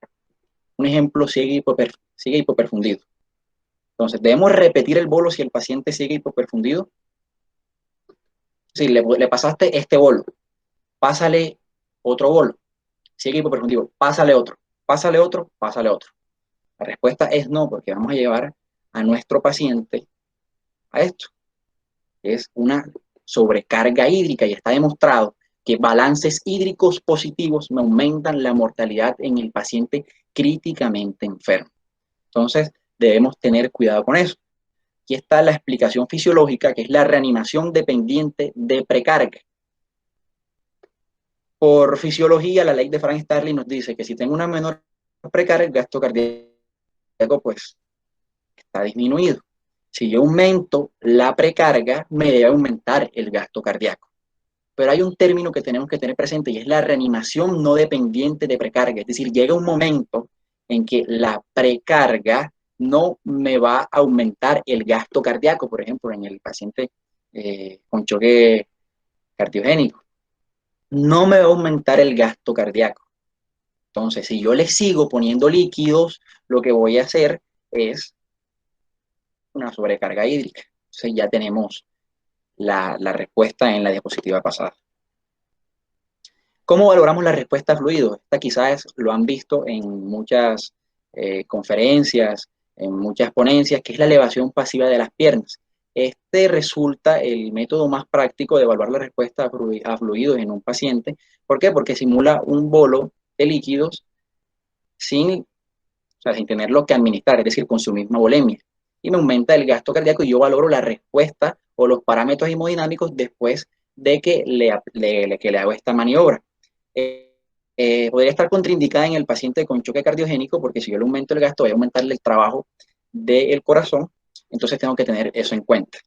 un ejemplo, sigue hipoperfundido. Entonces, ¿debemos repetir el bolo si el paciente sigue hipoperfundido? Si le pasaste este bolo, pásale otro bolo, sigue hipoperfundido, pásale otro, pásale otro, pásale otro. La respuesta es no, porque vamos a llevar a nuestro paciente a esto. Es una sobrecarga hídrica y está demostrado que balances hídricos positivos me aumentan la mortalidad en el paciente críticamente enfermo. Entonces, debemos tener cuidado con eso. Aquí está la explicación fisiológica, que es la reanimación dependiente de precarga. Por fisiología, la ley de Frank-Starling nos dice que si tengo una menor precarga, el gasto cardíaco pues está disminuido. Si yo aumento la precarga, me debe aumentar el gasto cardíaco. Pero hay un término que tenemos que tener presente y es la reanimación no dependiente de precarga. Es decir, llega un momento en que la precarga no me va a aumentar el gasto cardíaco, por ejemplo, en el paciente con choque cardiogénico. No me va a aumentar el gasto cardíaco. Entonces, si yo le sigo poniendo líquidos, lo que voy a hacer es una sobrecarga hídrica. Entonces ya tenemos la respuesta en la diapositiva pasada. ¿Cómo valoramos la respuesta a fluidos? Esta quizás lo han visto en muchas conferencias, en muchas ponencias, que es la elevación pasiva de las piernas. Este resulta el método más práctico de evaluar la respuesta a fluidos en un paciente. ¿Por qué? Porque simula un bolo de líquidos sin tenerlo que administrar, es decir, con su misma volemia. Y me aumenta el gasto cardíaco y yo valoro la respuesta o los parámetros hemodinámicos después de que le hago esta maniobra. Podría estar contraindicada en el paciente con choque cardiogénico, porque si yo le aumento el gasto, voy a aumentarle el trabajo del corazón, entonces tengo que tener eso en cuenta.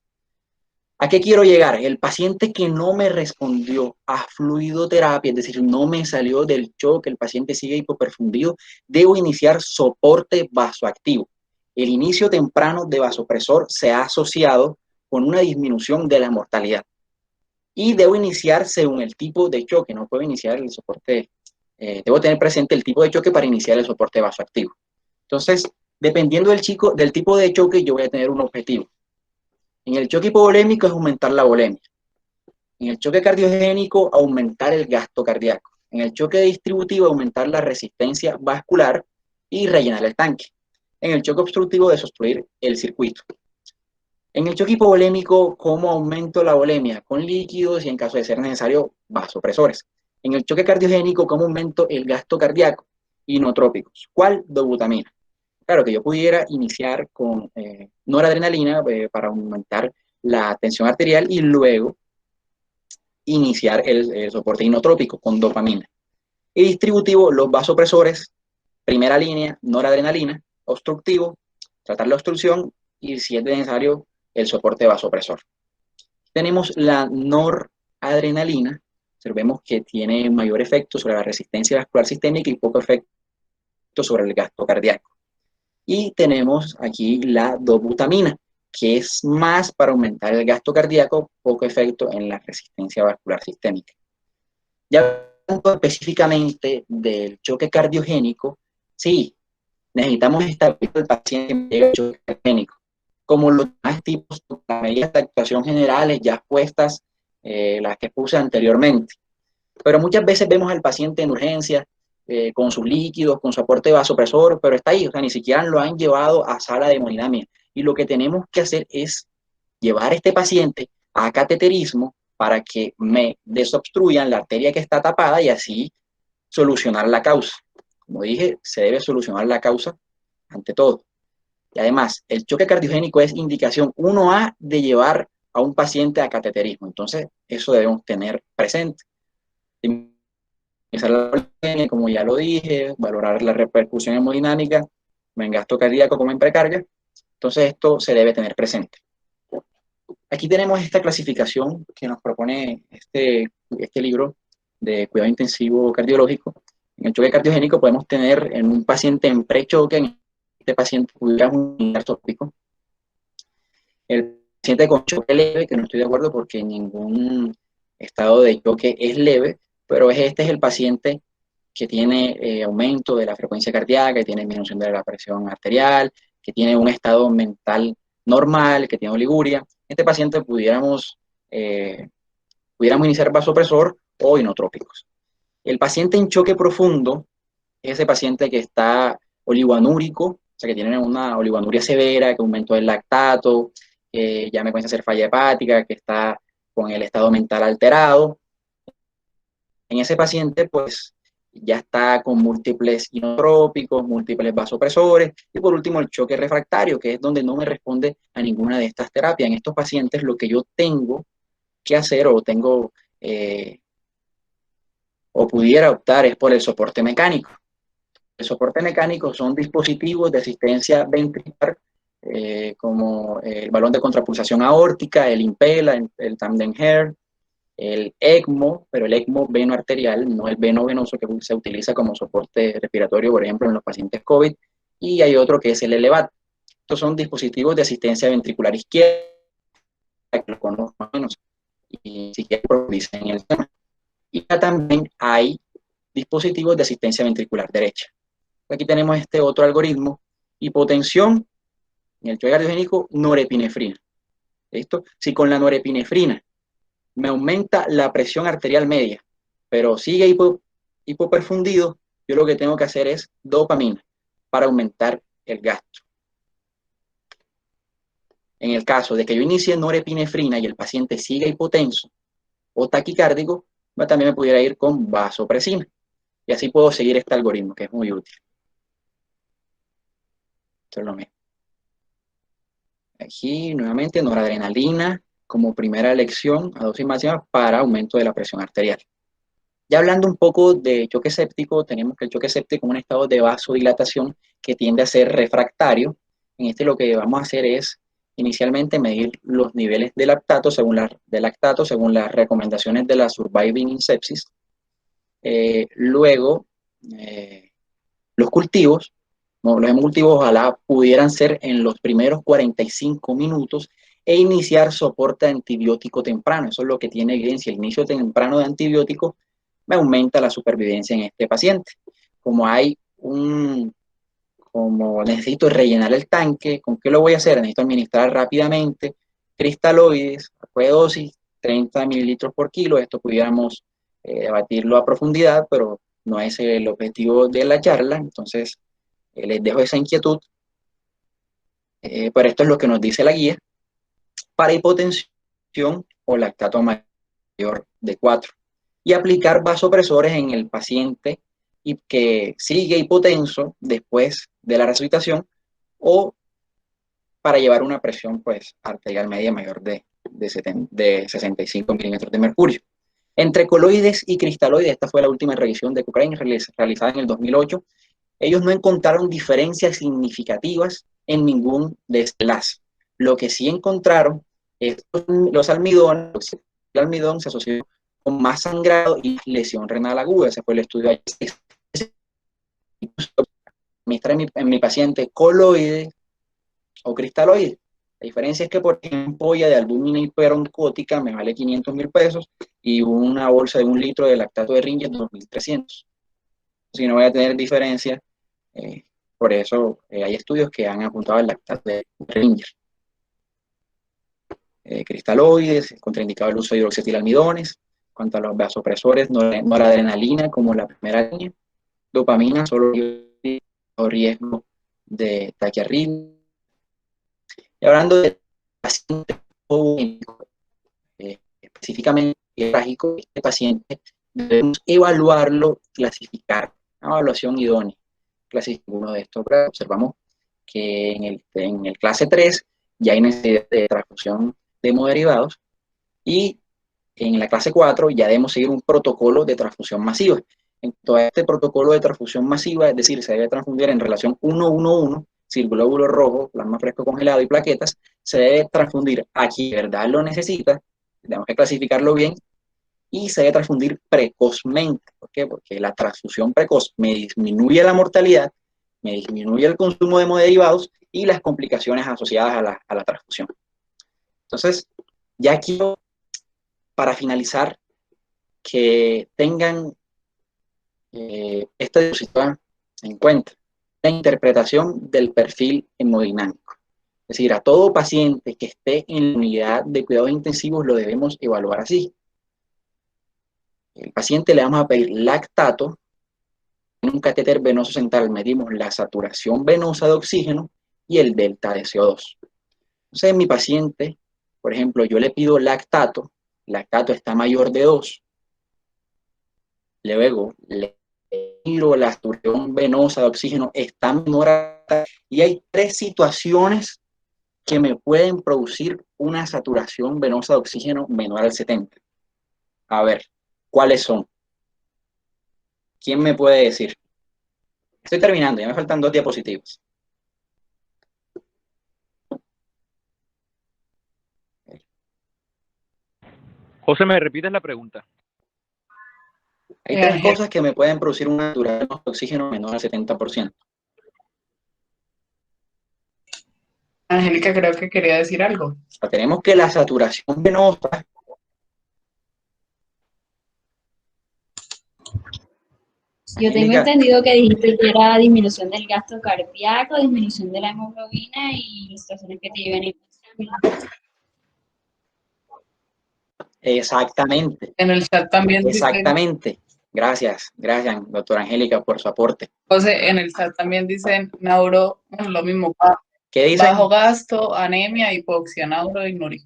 ¿A qué quiero llegar? El paciente que no me respondió a fluidoterapia, es decir, no me salió del choque, el paciente sigue hipoperfundido, debo iniciar soporte vasoactivo. El inicio temprano de vasopresor se ha asociado con una disminución de la mortalidad. Y debo iniciar según el tipo de choque, no puedo iniciar el soporte, debo tener presente el tipo de choque para iniciar el soporte vasoactivo. Entonces, dependiendo del tipo de choque, yo voy a tener un objetivo. En el choque hipovolémico es aumentar la volemia. En el choque cardiogénico, aumentar el gasto cardíaco. En el choque distributivo, aumentar la resistencia vascular y rellenar el tanque. En el choque obstructivo, desobstruir el circuito. En el choque hipovolémico, ¿cómo aumento la volemia? Con líquidos y, en caso de ser necesario, vasopresores. En el choque cardiogénico, ¿cómo aumento el gasto cardíaco? Inotrópicos. ¿Cuál? Dobutamina. Claro que yo pudiera iniciar con noradrenalina para aumentar la tensión arterial y luego iniciar el soporte inotrópico con dopamina. Y distributivo, los vasopresores, primera línea, noradrenalina, obstructivo, tratar la obstrucción y, si es necesario, el soporte vasopresor. Tenemos la noradrenalina, observemos que tiene mayor efecto sobre la resistencia vascular sistémica y poco efecto sobre el gasto cardíaco. Y tenemos aquí la dobutamina, que es más para aumentar el gasto cardíaco, poco efecto en la resistencia vascular sistémica. Ya hablando específicamente del choque cardiogénico, sí, necesitamos estabilizar al paciente que llega al choque cardiogénico. Como los demás tipos, las medidas de actuación generales ya puestas, las que puse anteriormente. Pero muchas veces vemos al paciente en urgencia, con sus líquidos, con su aporte vasopresor, pero está ahí, o sea, ni siquiera lo han llevado a sala de hemodinamia. Y lo que tenemos que hacer es llevar a este paciente a cateterismo para que me desobstruyan la arteria que está tapada y así solucionar la causa. Como dije, se debe solucionar la causa ante todo. Y además, el choque cardiogénico es indicación 1A de llevar a un paciente a cateterismo. Entonces, eso debemos tener presente. Como ya lo dije, valorar la repercusión hemodinámica, en gasto cardíaco como en precarga. Entonces, esto se debe tener presente. Aquí tenemos esta clasificación que nos propone este libro de cuidado intensivo cardiológico. En el choque cardiogénico podemos tener en un paciente en prechoque, en este paciente pudiera un tópico. El paciente con choque leve, que no estoy de acuerdo porque ningún estado de choque es leve, pero este es el paciente que tiene aumento de la frecuencia cardíaca, que tiene disminución de la presión arterial, que tiene un estado mental normal, que tiene oliguria. Este paciente pudiéramos iniciar vasopresor o inotrópicos. El paciente en choque profundo es ese paciente que está oligoanúrico, o sea, que tiene una oligoanuria severa, que aumentó el lactato, que ya me comienza a hacer falla hepática, que está con el estado mental alterado. En ese paciente, pues, ya está con múltiples inotrópicos, múltiples vasopresores, y por último el choque refractario, que es donde no me responde a ninguna de estas terapias. En estos pacientes lo que yo tengo que hacer o pudiera optar es por el soporte mecánico. El soporte mecánico son dispositivos de asistencia ventricular, como el balón de contrapulsación aórtica, el Impella, el Tandem Hair, el ECMO, pero el ECMO venoarterial, no el veno-venoso que se utiliza como soporte respiratorio, por ejemplo, en los pacientes COVID, y hay otro que es el ELEVAT. Estos son dispositivos de asistencia ventricular izquierda, que lo conozco más o menos, y si quieren profundizar en el tema. Y también hay dispositivos de asistencia ventricular derecha. Aquí tenemos este otro algoritmo, hipotensión, en el choque cardiogénico, norepinefrina. ¿Listo? Si con la norepinefrina me aumenta la presión arterial media, pero sigue hipoperfundido, yo lo que tengo que hacer es dopamina para aumentar el gasto. En el caso de que yo inicie norepinefrina y el paciente siga hipotenso o taquicárdico, también me pudiera ir con vasopresina. Y así puedo seguir este algoritmo, que es muy útil. Esto es lo mismo. Aquí, nuevamente, noradrenalina como primera elección a dosis máxima para aumento de la presión arterial. Ya hablando un poco de choque séptico, tenemos que el choque séptico es un estado de vasodilatación que tiende a ser refractario. En este lo que vamos a hacer es inicialmente medir los niveles de lactato según las recomendaciones de la Surviving in Sepsis. Luego, los cultivos, no, los cultivos ojalá pudieran ser en los primeros 45 minutos e iniciar soporte antibiótico temprano. Eso es lo que tiene evidencia. El inicio temprano de antibiótico me aumenta la supervivencia en este paciente. Como necesito rellenar el tanque, ¿con qué lo voy a hacer? Necesito administrar rápidamente cristaloides, dosis, 30 mililitros por kilo. Esto pudiéramos debatirlo a profundidad, pero no es el objetivo de la charla. Entonces, les dejo esa inquietud. Pero esto es lo que nos dice la guía para hipotensión o lactato mayor de 4 y aplicar vasopresores en el paciente y que sigue hipotenso después de la resucitación o para llevar una presión pues, arterial media mayor de 65 milímetros de mercurio. Entre coloides y cristaloides, esta fue la última revisión de Cochrane realizada en el 2008, ellos no encontraron diferencias significativas en ningún desenlace. Lo que sí encontraron es los almidones, el almidón se asoció con más sangrado y lesión renal aguda. Ese fue el estudio de en mi paciente coloide o cristaloide. La diferencia es que, por ejemplo, una ampolla de albúmina hiperoncótica me vale 500.000 pesos y una bolsa de 1 litro de lactato de Ringer 2.300. Si no voy a tener diferencia, por eso hay estudios que han apuntado al lactato de Ringer. Cristaloides, contraindicado el uso de hidroxietilalmidones. Cuanto a los vasopresores, noradrenalina como la primera línea, dopamina, solo riesgo de taquiarritmia. Y hablando de paciente específicamente trágico, este paciente debemos evaluarlo, clasificar, una evaluación idónea. Clasificar uno de estos, observamos que en el clase 3 ya hay necesidad de transfusión de hemoderivados y en la clase 4 ya debemos seguir un protocolo de transfusión masiva. En todo este protocolo de transfusión masiva, es decir, se debe transfundir en relación 1-1-1, si glóbulo rojo, plasma fresco congelado y plaquetas, se debe transfundir a quien de verdad lo necesita, tenemos que clasificarlo bien, y se debe transfundir precozmente. ¿Por qué? Porque la transfusión precoz me disminuye la mortalidad, me disminuye el consumo de hemoderivados y las complicaciones asociadas a la transfusión. Entonces, ya quiero, para finalizar, que tengan esta diapositiva en cuenta, la interpretación del perfil hemodinámico. Es decir, a todo paciente que esté en la unidad de cuidados intensivos lo debemos evaluar así. El paciente le vamos a pedir lactato, en un catéter venoso central medimos la saturación venosa de oxígeno y el delta de CO2. Entonces, en mi paciente, por ejemplo, yo le pido lactato está mayor de 2, luego le pido la saturación venosa de oxígeno está menor a 3, y hay 3 situaciones que me pueden producir una saturación venosa de oxígeno menor al 70. A ver, ¿cuáles son? ¿Quién me puede decir? Estoy terminando, ya me faltan 2 diapositivas. José, ¿me repites la pregunta? Hay 3 cosas que me pueden producir una saturación de oxígeno menor al 70%. Angélica creo que quería decir algo. O sea, tenemos que la saturación venosa. Yo tengo entendido que dijiste que era disminución del gasto cardíaco, disminución de la hemoglobina y situaciones que te lleven a... Exactamente. En el chat también Exactamente. Gracias, doctora Angélica, por su aporte. José, en el chat también dicen Nauro, lo mismo, ¿Qué dicen? bajo gasto, anemia, hipoxia, Nauro y Nuri.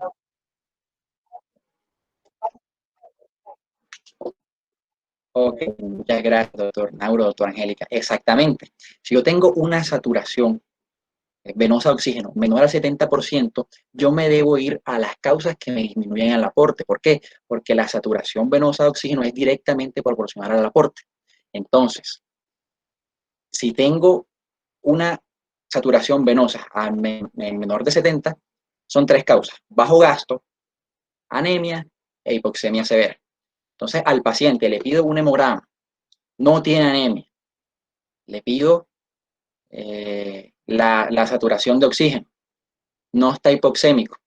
Ok, muchas gracias, doctor Nauro, doctora Angélica. Exactamente. Si yo tengo una saturación venosa de oxígeno menor al 70%, yo me debo ir a las causas que me disminuyen el aporte. ¿Por qué? Porque la saturación venosa de oxígeno es directamente proporcional al aporte. Entonces, si tengo una saturación venosa a menor de 70, son 3 causas: bajo gasto, anemia e hipoxemia severa. Entonces, al paciente le pido un hemograma, no tiene anemia, le pido la saturación de oxígeno, no está hipoxémico.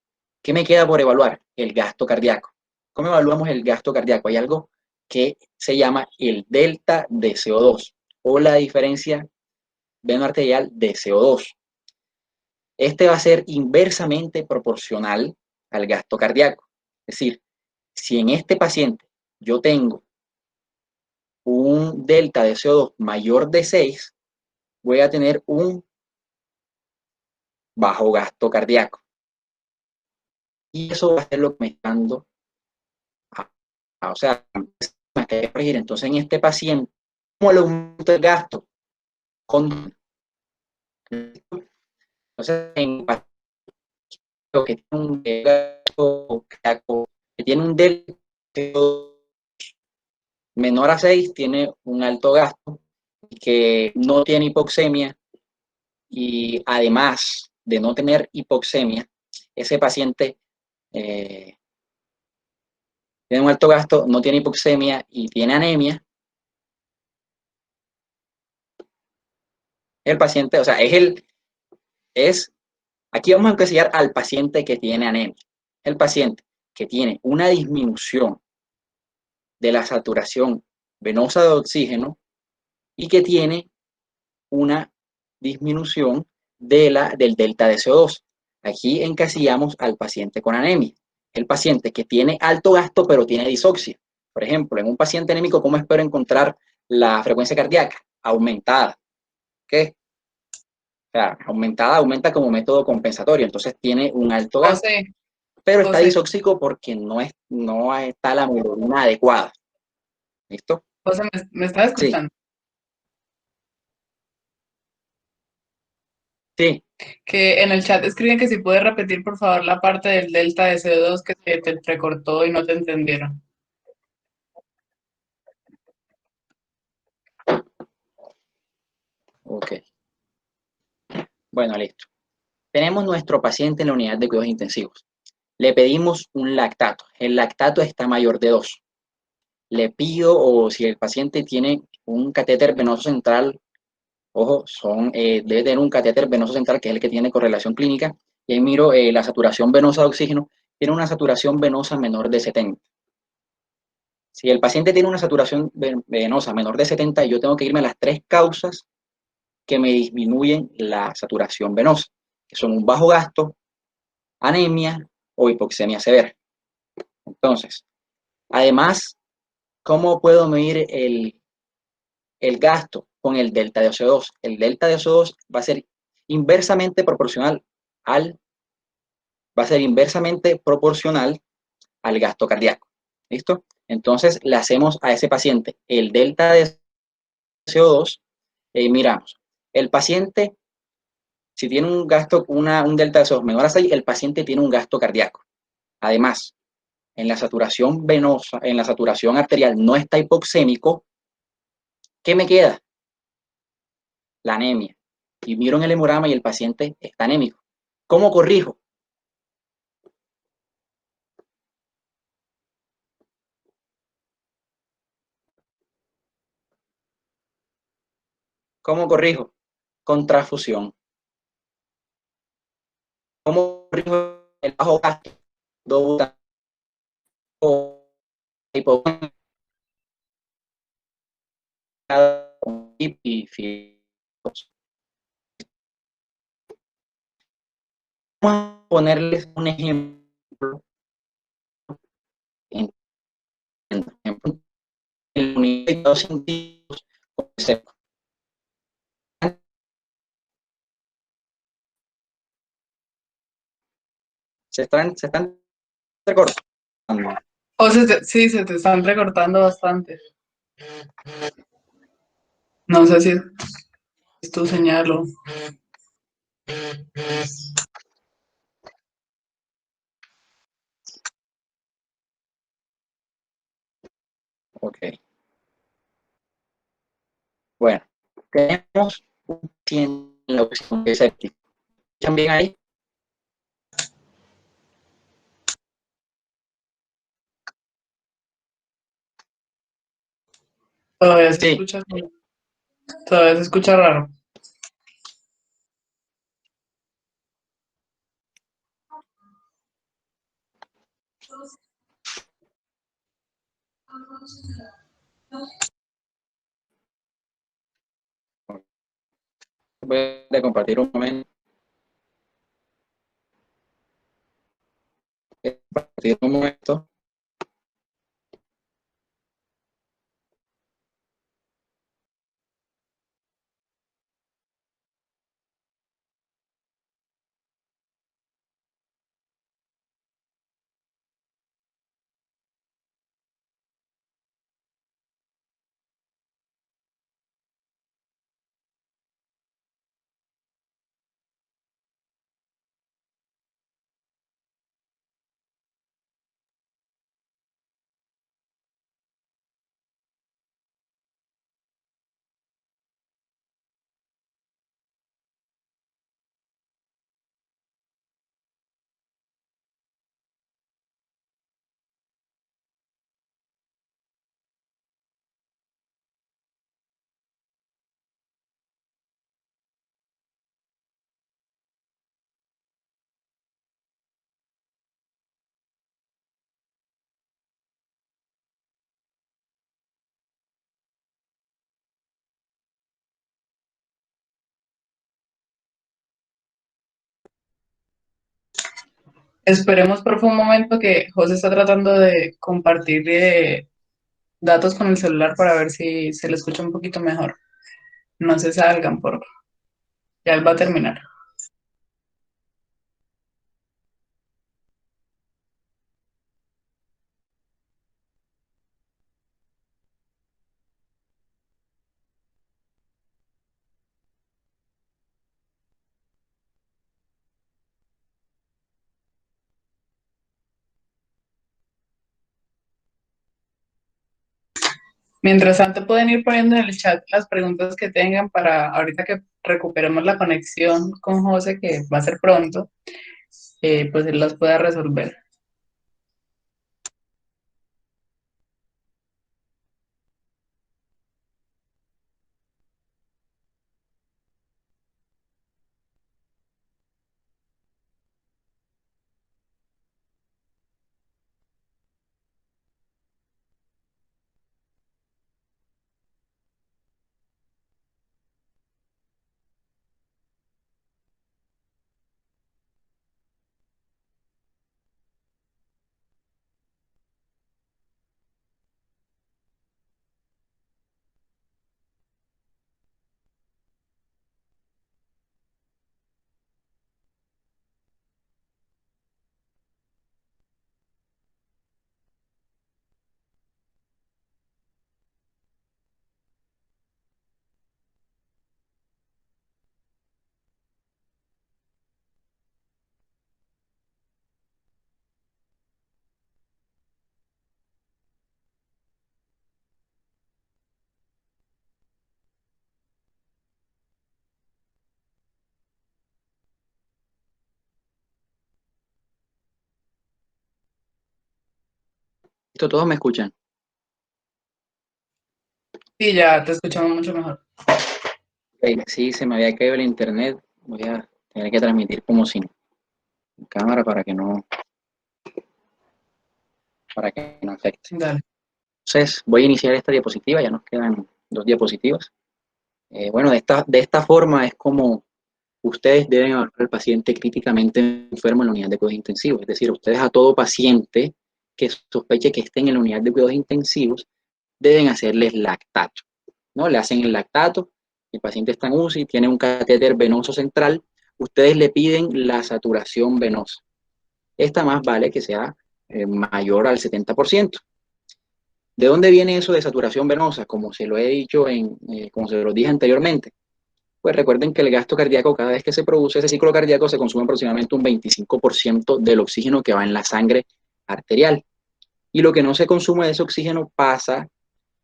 ¿Qué me queda por evaluar? El gasto cardíaco. ¿Cómo evaluamos el gasto cardíaco? Hay algo que se llama el delta de CO2 o la diferencia veno-arterial de CO2. Este va a ser inversamente proporcional al gasto cardíaco. Es decir, si en este paciente yo tengo un delta de CO2 mayor de 6, voy a tener un bajo gasto cardíaco. Y eso va a ser lo que me está dando, o sea, hay que corregir. Entonces, en este paciente, ¿cómo le aumento el gasto? Entonces, en que tiene un gasto cardíaco, que tiene un delta menor a 6, tiene un alto gasto, que no tiene hipoxemia, y además de no tener hipoxemia, ese paciente tiene un alto gasto, no tiene hipoxemia y tiene anemia. El paciente, o sea, aquí vamos a encasillar al paciente que tiene anemia. El paciente que tiene una disminución de la saturación venosa de oxígeno y que tiene una disminución del delta de CO2. Aquí encasillamos al paciente con anemia. El paciente que tiene alto gasto pero tiene disoxia. Por ejemplo, en un paciente anémico, ¿cómo espero encontrar la frecuencia cardíaca? Aumentada. ¿Qué? O sea, aumenta como método compensatorio, entonces tiene un alto gasto. Pero está disóxico porque no está la hemoglobina adecuada. ¿Listo? José, ¿me estás escuchando? Sí. Que en el chat escriben que si puedes repetir, por favor, la parte del delta de CO2 que te recortó y no te entendieron. Ok. Bueno, listo. Tenemos nuestro paciente en la unidad de cuidados intensivos. Le pedimos un lactato. El lactato está mayor de 2. Le pido, o si el paciente tiene un catéter venoso central, ojo, debe tener un catéter venoso central, que es el que tiene correlación clínica, y ahí miro la saturación venosa de oxígeno, tiene una saturación venosa menor de 70. Si el paciente tiene una saturación venosa menor de 70, yo tengo que irme a las 3 causas que me disminuyen la saturación venosa, que son un bajo gasto, anemia o hipoxemia severa. Entonces, además, ¿cómo puedo medir el gasto? Con el delta de CO2. El delta de CO2 va a ser inversamente proporcional al gasto cardíaco. ¿Listo? Entonces, le hacemos a ese paciente el delta de CO2. Miramos, el paciente, si tiene un gasto, un delta de CO2 menor a 6, el paciente tiene un gasto cardíaco. Además, en la saturación venosa, en la saturación arterial no está hipoxémico, ¿qué me queda? La anemia. Y miro en el hemograma y el paciente está anémico. ¿Cómo corrijo? ¿Cómo corrijo? Con transfusión. ¿Cómo corrijo el bajo gasto? Vamos a ponerles un ejemplo. En el unidad de cuidados intensivos, se están recortando. Sí, se te están recortando bastante. No sé si es tu señal o... Ok. Bueno, tenemos un paciente en la opción que es séptico. ¿Escuchan bien ahí? Todavía se Sí. escucha, todavía se escucha raro. Voy a compartir un momento. Compartir un momento. Esperemos por un momento que José está tratando de compartir datos con el celular para ver si se le escucha un poquito mejor. No se salgan, por favor. Ya él va a terminar. Mientras tanto, pueden ir poniendo en el chat las preguntas que tengan para ahorita que recuperemos la conexión con José, que va a ser pronto, pues él las pueda resolver. ¿Esto todos me escuchan? Sí, ya te escuchamos mucho mejor. Ok, sí, se me había caído el internet. Voy a tener que transmitir como sin cámara para que no afecte. Dale. Entonces, voy a iniciar esta diapositiva. Ya nos quedan 2 diapositivas. Bueno, de esta forma es como ustedes deben evaluar al paciente críticamente enfermo en la unidad de cuidados intensivos. Es decir, ustedes a todo paciente que sospeche que esté en la unidad de cuidados intensivos deben hacerles lactato, ¿no? Le hacen el lactato, el paciente está en UCI, tiene un catéter venoso central, ustedes le piden la saturación venosa. Esta más vale que sea mayor al 70%. ¿De dónde viene eso de saturación venosa? Como se lo he dicho, como se lo dije anteriormente. Pues recuerden que el gasto cardíaco, cada vez que se produce ese ciclo cardíaco, se consume aproximadamente un 25% del oxígeno que va en la sangre arterial. Y lo que no se consume de ese oxígeno pasa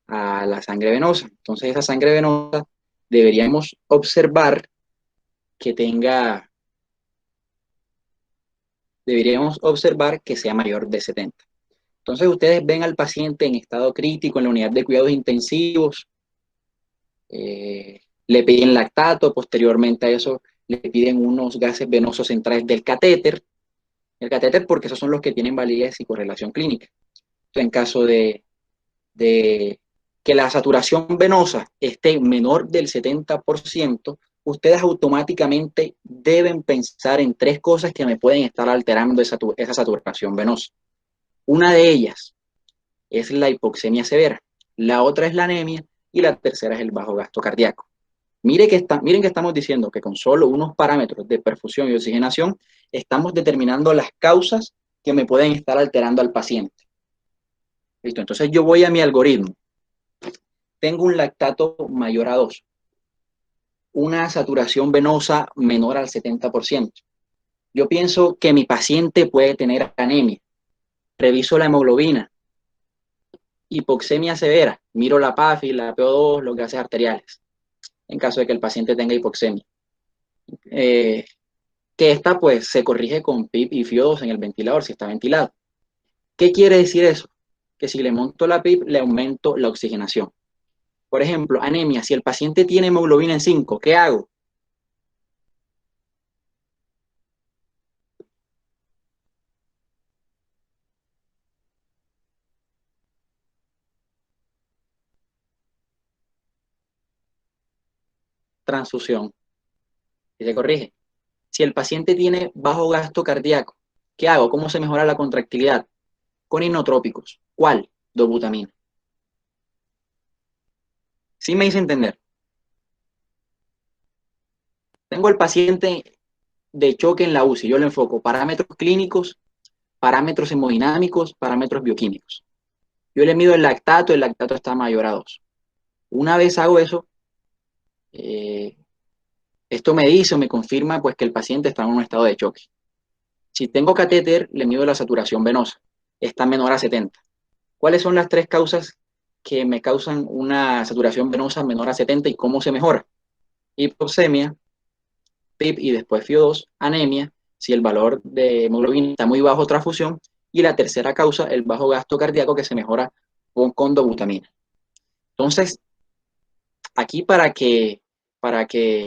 a la sangre venosa. Entonces esa sangre venosa deberíamos observar que sea mayor de 70. Entonces ustedes ven al paciente en estado crítico en la unidad de cuidados intensivos, le piden lactato, posteriormente a eso le piden unos gases venosos centrales del catéter. El catéter porque esos son los que tienen validez y correlación clínica. Entonces, en caso de que la saturación venosa esté menor del 70%, ustedes automáticamente deben pensar en 3 cosas que me pueden estar alterando esa saturación venosa. Una de ellas es la hipoxemia severa, la otra es la anemia y la tercera es el bajo gasto cardíaco. Miren que estamos diciendo que con solo unos parámetros de perfusión y oxigenación estamos determinando las causas que me pueden estar alterando al paciente. Listo, entonces yo voy a mi algoritmo. Tengo un lactato mayor a 2, una saturación venosa menor al 70%. Yo pienso que mi paciente puede tener anemia. Reviso la hemoglobina, hipoxemia severa, miro la PAFI, la PO2, los gases arteriales, en caso de que el paciente tenga hipoxemia. Que esta pues se corrige con PIP y FIO2 en el ventilador, si está ventilado. ¿Qué quiere decir eso? Que si le monto la PIP, le aumento la oxigenación. Por ejemplo, anemia, si el paciente tiene hemoglobina en 5, ¿qué hago? Transfusión. Y se corrige. Si el paciente tiene bajo gasto cardíaco, ¿qué hago? ¿Cómo se mejora la contractilidad? Con inotrópicos. ¿Cuál? Dobutamina. ¿Sí me hice entender? Tengo el paciente de choque en la UCI, yo le enfoco parámetros clínicos, parámetros hemodinámicos, parámetros bioquímicos. Yo le mido el lactato está mayor a 2. Una vez hago eso, esto me dice o me confirma pues que el paciente está en un estado de choque. Si tengo catéter, le mido la saturación venosa, está menor a 70. ¿Cuáles son las 3 causas que me causan una saturación venosa menor a 70 y cómo se mejora? Hipoxemia, PIP y después FIO2, anemia, si el valor de hemoglobina está muy bajo, transfusión, y la tercera causa, el bajo gasto cardíaco que se mejora con dobutamina. Entonces, aquí para que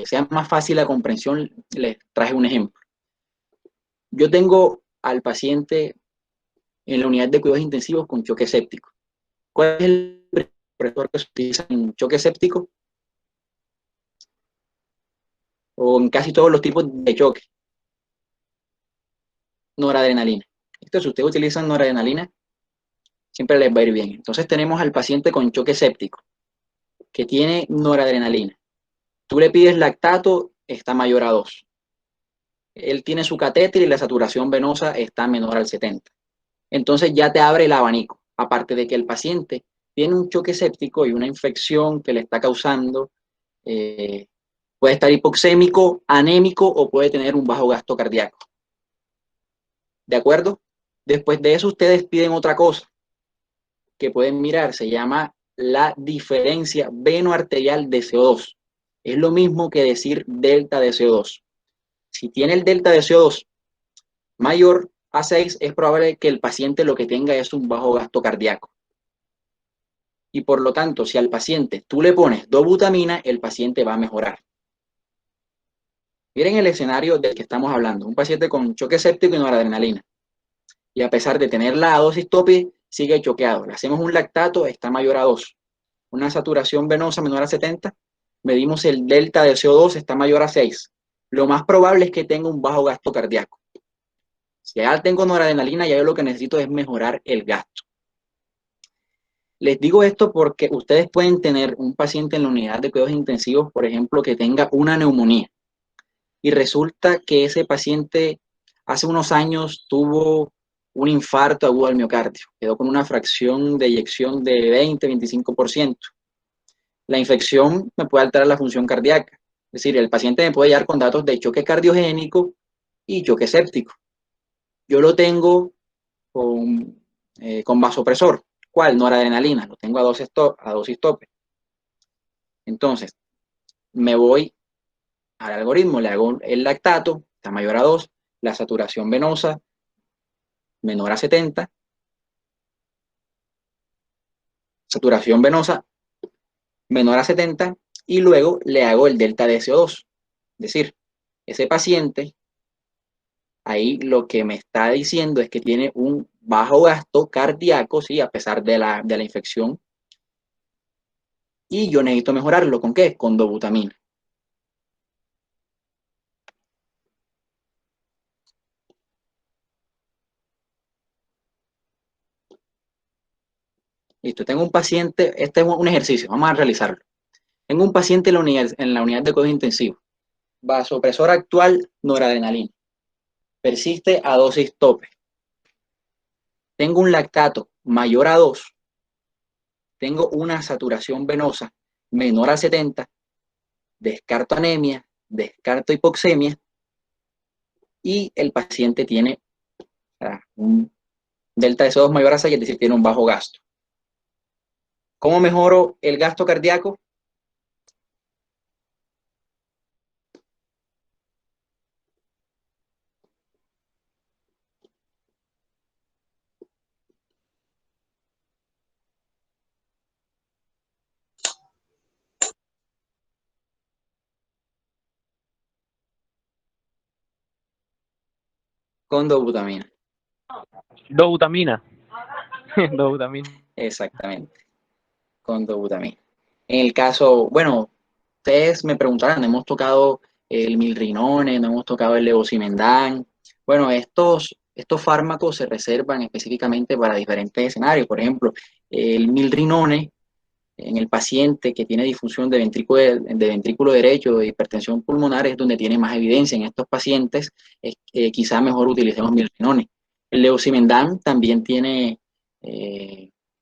sea más fácil la comprensión, les traje un ejemplo. Yo tengo al paciente en la unidad de cuidados intensivos con choque séptico. ¿Cuál es el precursor que se utiliza en choque séptico? O en casi todos los tipos de choque. Noradrenalina. Entonces, si ustedes utilizan noradrenalina, siempre les va a ir bien. Entonces tenemos al paciente con choque séptico, que tiene noradrenalina. Tú le pides lactato, está mayor a 2. Él tiene su catéter y la saturación venosa está menor al 70. Entonces ya te abre el abanico. Aparte de que el paciente tiene un choque séptico y una infección que le está causando, puede estar hipoxémico, anémico o puede tener un bajo gasto cardíaco. ¿De acuerdo? Después de eso ustedes piden otra cosa que pueden mirar, se llama la diferencia venoarterial de CO2. Es lo mismo que decir delta de CO2. Si tiene el delta de CO2 mayor a 6, es probable que el paciente lo que tenga es un bajo gasto cardíaco. Y por lo tanto, si al paciente tú le pones dobutamina, el paciente va a mejorar. Miren el escenario del que estamos hablando. Un paciente con choque séptico y noradrenalina. Y a pesar de tener la dosis tope, sigue choqueado. Le hacemos un lactato, está mayor a 2. Una saturación venosa menor a 70. Medimos el delta de CO2, está mayor a 6. Lo más probable es que tenga un bajo gasto cardíaco. Si ya tengo noradrenalina, ya yo lo que necesito es mejorar el gasto. Les digo esto porque ustedes pueden tener un paciente en la unidad de cuidados intensivos, por ejemplo, que tenga una neumonía. Y resulta que ese paciente hace unos años tuvo un infarto agudo al miocardio. Quedó con una fracción de eyección de 20-25%. La infección me puede alterar la función cardíaca. Es decir, el paciente me puede llegar con datos de choque cardiogénico y choque séptico. Yo lo tengo con vasopresor. ¿Cuál? Noradrenalina, lo tengo a dosis tope. Entonces, me voy al algoritmo, le hago el lactato, está mayor a 2, la saturación venosa menor a 70, saturación venosa menor a 70, y luego le hago el delta de CO2. Es decir, ese paciente, ahí lo que me está diciendo es que tiene un bajo gasto cardíaco, ¿sí? A pesar de la infección, y yo necesito mejorarlo. ¿Con qué? Con dobutamina. Listo, tengo un paciente, este es un ejercicio, vamos a realizarlo. Tengo un paciente en la unidad de cuidados intensivos. Vasopresor actual, noradrenalina. Persiste a dosis tope. Tengo un lactato mayor a 2. Tengo una saturación venosa menor a 70. Descarto anemia, descarto hipoxemia, y el paciente tiene un delta de CO2 mayor a 6, es decir, tiene un bajo gasto. ¿Cómo mejoro el gasto cardíaco? Con dobutamina. Dobutamina. Dobutamina. Exactamente, con dobutamina. En el caso, bueno, ustedes me preguntarán, hemos tocado el milrinone, no hemos tocado el levosimendan. Bueno, estos fármacos se reservan específicamente para diferentes escenarios. Por ejemplo, el milrinone en el paciente que tiene disfunción de ventrículo derecho, de hipertensión pulmonar, es donde tiene más evidencia. En estos pacientes, quizá mejor utilicemos milrinone. El levosimendan también tiene,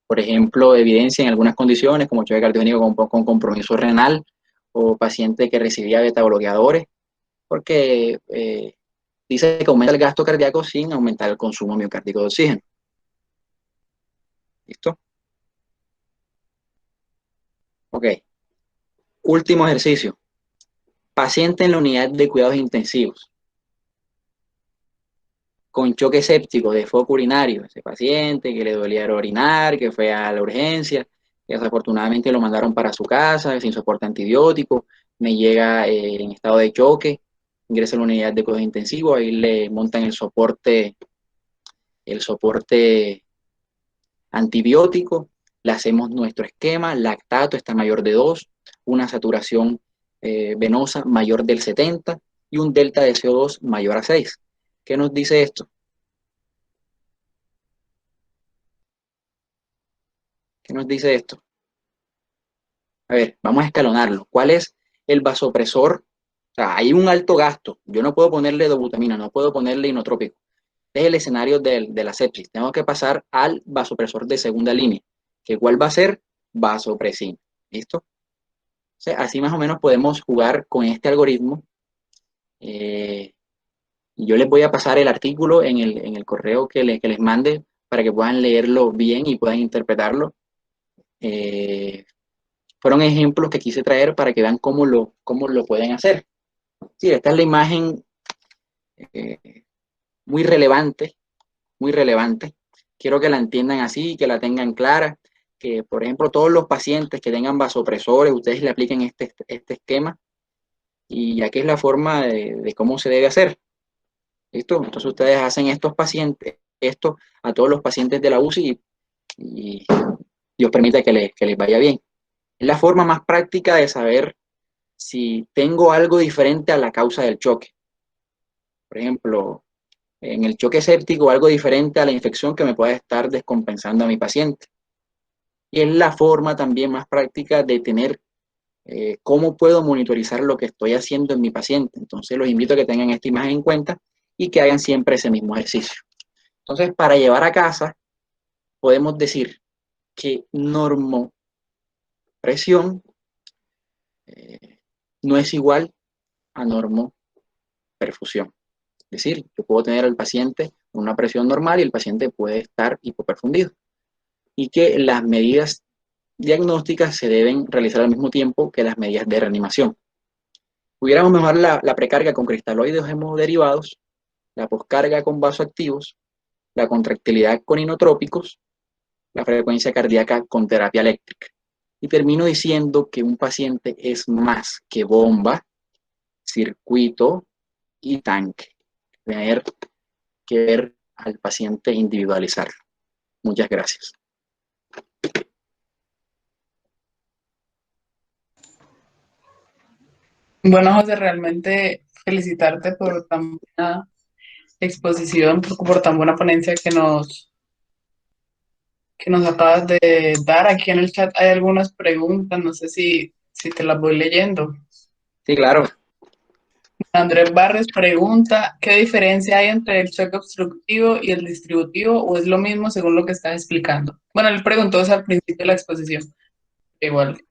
por ejemplo, evidencia en algunas condiciones, como choque cardiogénico con compromiso renal, o paciente que recibía beta-bloqueadores, porque dice que aumenta el gasto cardíaco sin aumentar el consumo miocárdico de oxígeno. ¿Listo? Ok. Último ejercicio. Paciente en la unidad de cuidados intensivos con choque séptico de foco urinario. Ese paciente que le dolía orinar, que fue a la urgencia, que desafortunadamente lo mandaron para su casa sin soporte antibiótico, me llega en estado de choque, ingresa a la unidad de cuidados intensivos, ahí le montan el soporte antibiótico, le hacemos nuestro esquema, lactato está mayor de 2, una saturación venosa mayor del 70 y un delta de CO2 mayor a 6. ¿Qué nos dice esto? ¿Qué nos dice esto? A ver, vamos a escalonarlo. ¿Cuál es el vasopresor? O sea, hay un alto gasto. Yo no puedo ponerle dobutamina, no puedo ponerle inotrópico. Este es el escenario de la sepsis. Tengo que pasar al vasopresor de segunda línea. ¿Que cuál va a ser? Vasopresina. ¿Listo? O sea, así más o menos podemos jugar con este algoritmo. Yo les voy a pasar el artículo en el correo que les mande para que puedan leerlo bien y puedan interpretarlo. Fueron ejemplos que quise traer para que vean cómo lo pueden hacer. Sí, esta es la imagen eh, muy relevante, muy relevante. Quiero que la entiendan así, que la tengan clara, que por ejemplo todos los pacientes que tengan vasopresores, ustedes le apliquen este esquema, y aquí es la forma de cómo se debe hacer. ¿Listo? Entonces ustedes hacen esto a todos los pacientes de la UCI, y Dios permita que les vaya bien. Es la forma más práctica de saber si tengo algo diferente a la causa del choque. Por ejemplo, en el choque séptico, algo diferente a la infección que me pueda estar descompensando a mi paciente. Y es la forma también más práctica de tener cómo puedo monitorizar lo que estoy haciendo en mi paciente. Entonces los invito a que tengan esta imagen en cuenta y que hagan siempre ese mismo ejercicio. Entonces, para llevar a casa, podemos decir que normopresión no es igual a normoperfusión. Es decir, yo puedo tener al paciente con una presión normal y el paciente puede estar hipoperfundido. y que las medidas diagnósticas se deben realizar al mismo tiempo que las medidas de reanimación. Pudiéramos mejorar la precarga con cristaloides hemoderivados, la poscarga con vasoactivos, la contractilidad con inotrópicos, la frecuencia cardíaca con terapia eléctrica. Y termino diciendo que un paciente es más que bomba, circuito y tanque. Tener que ver al paciente individualizarlo. Muchas gracias. Bueno, José, realmente felicitarte por tan buena exposición, por tan buena ponencia que nos acabas de dar. Aquí en el chat hay algunas preguntas, no sé si te las voy leyendo. Sí, claro. Andrés Barres pregunta, ¿qué diferencia hay entre el choque obstructivo y el distributivo o es lo mismo según lo que estás explicando? Bueno, él preguntó eso al principio de la exposición. Igual,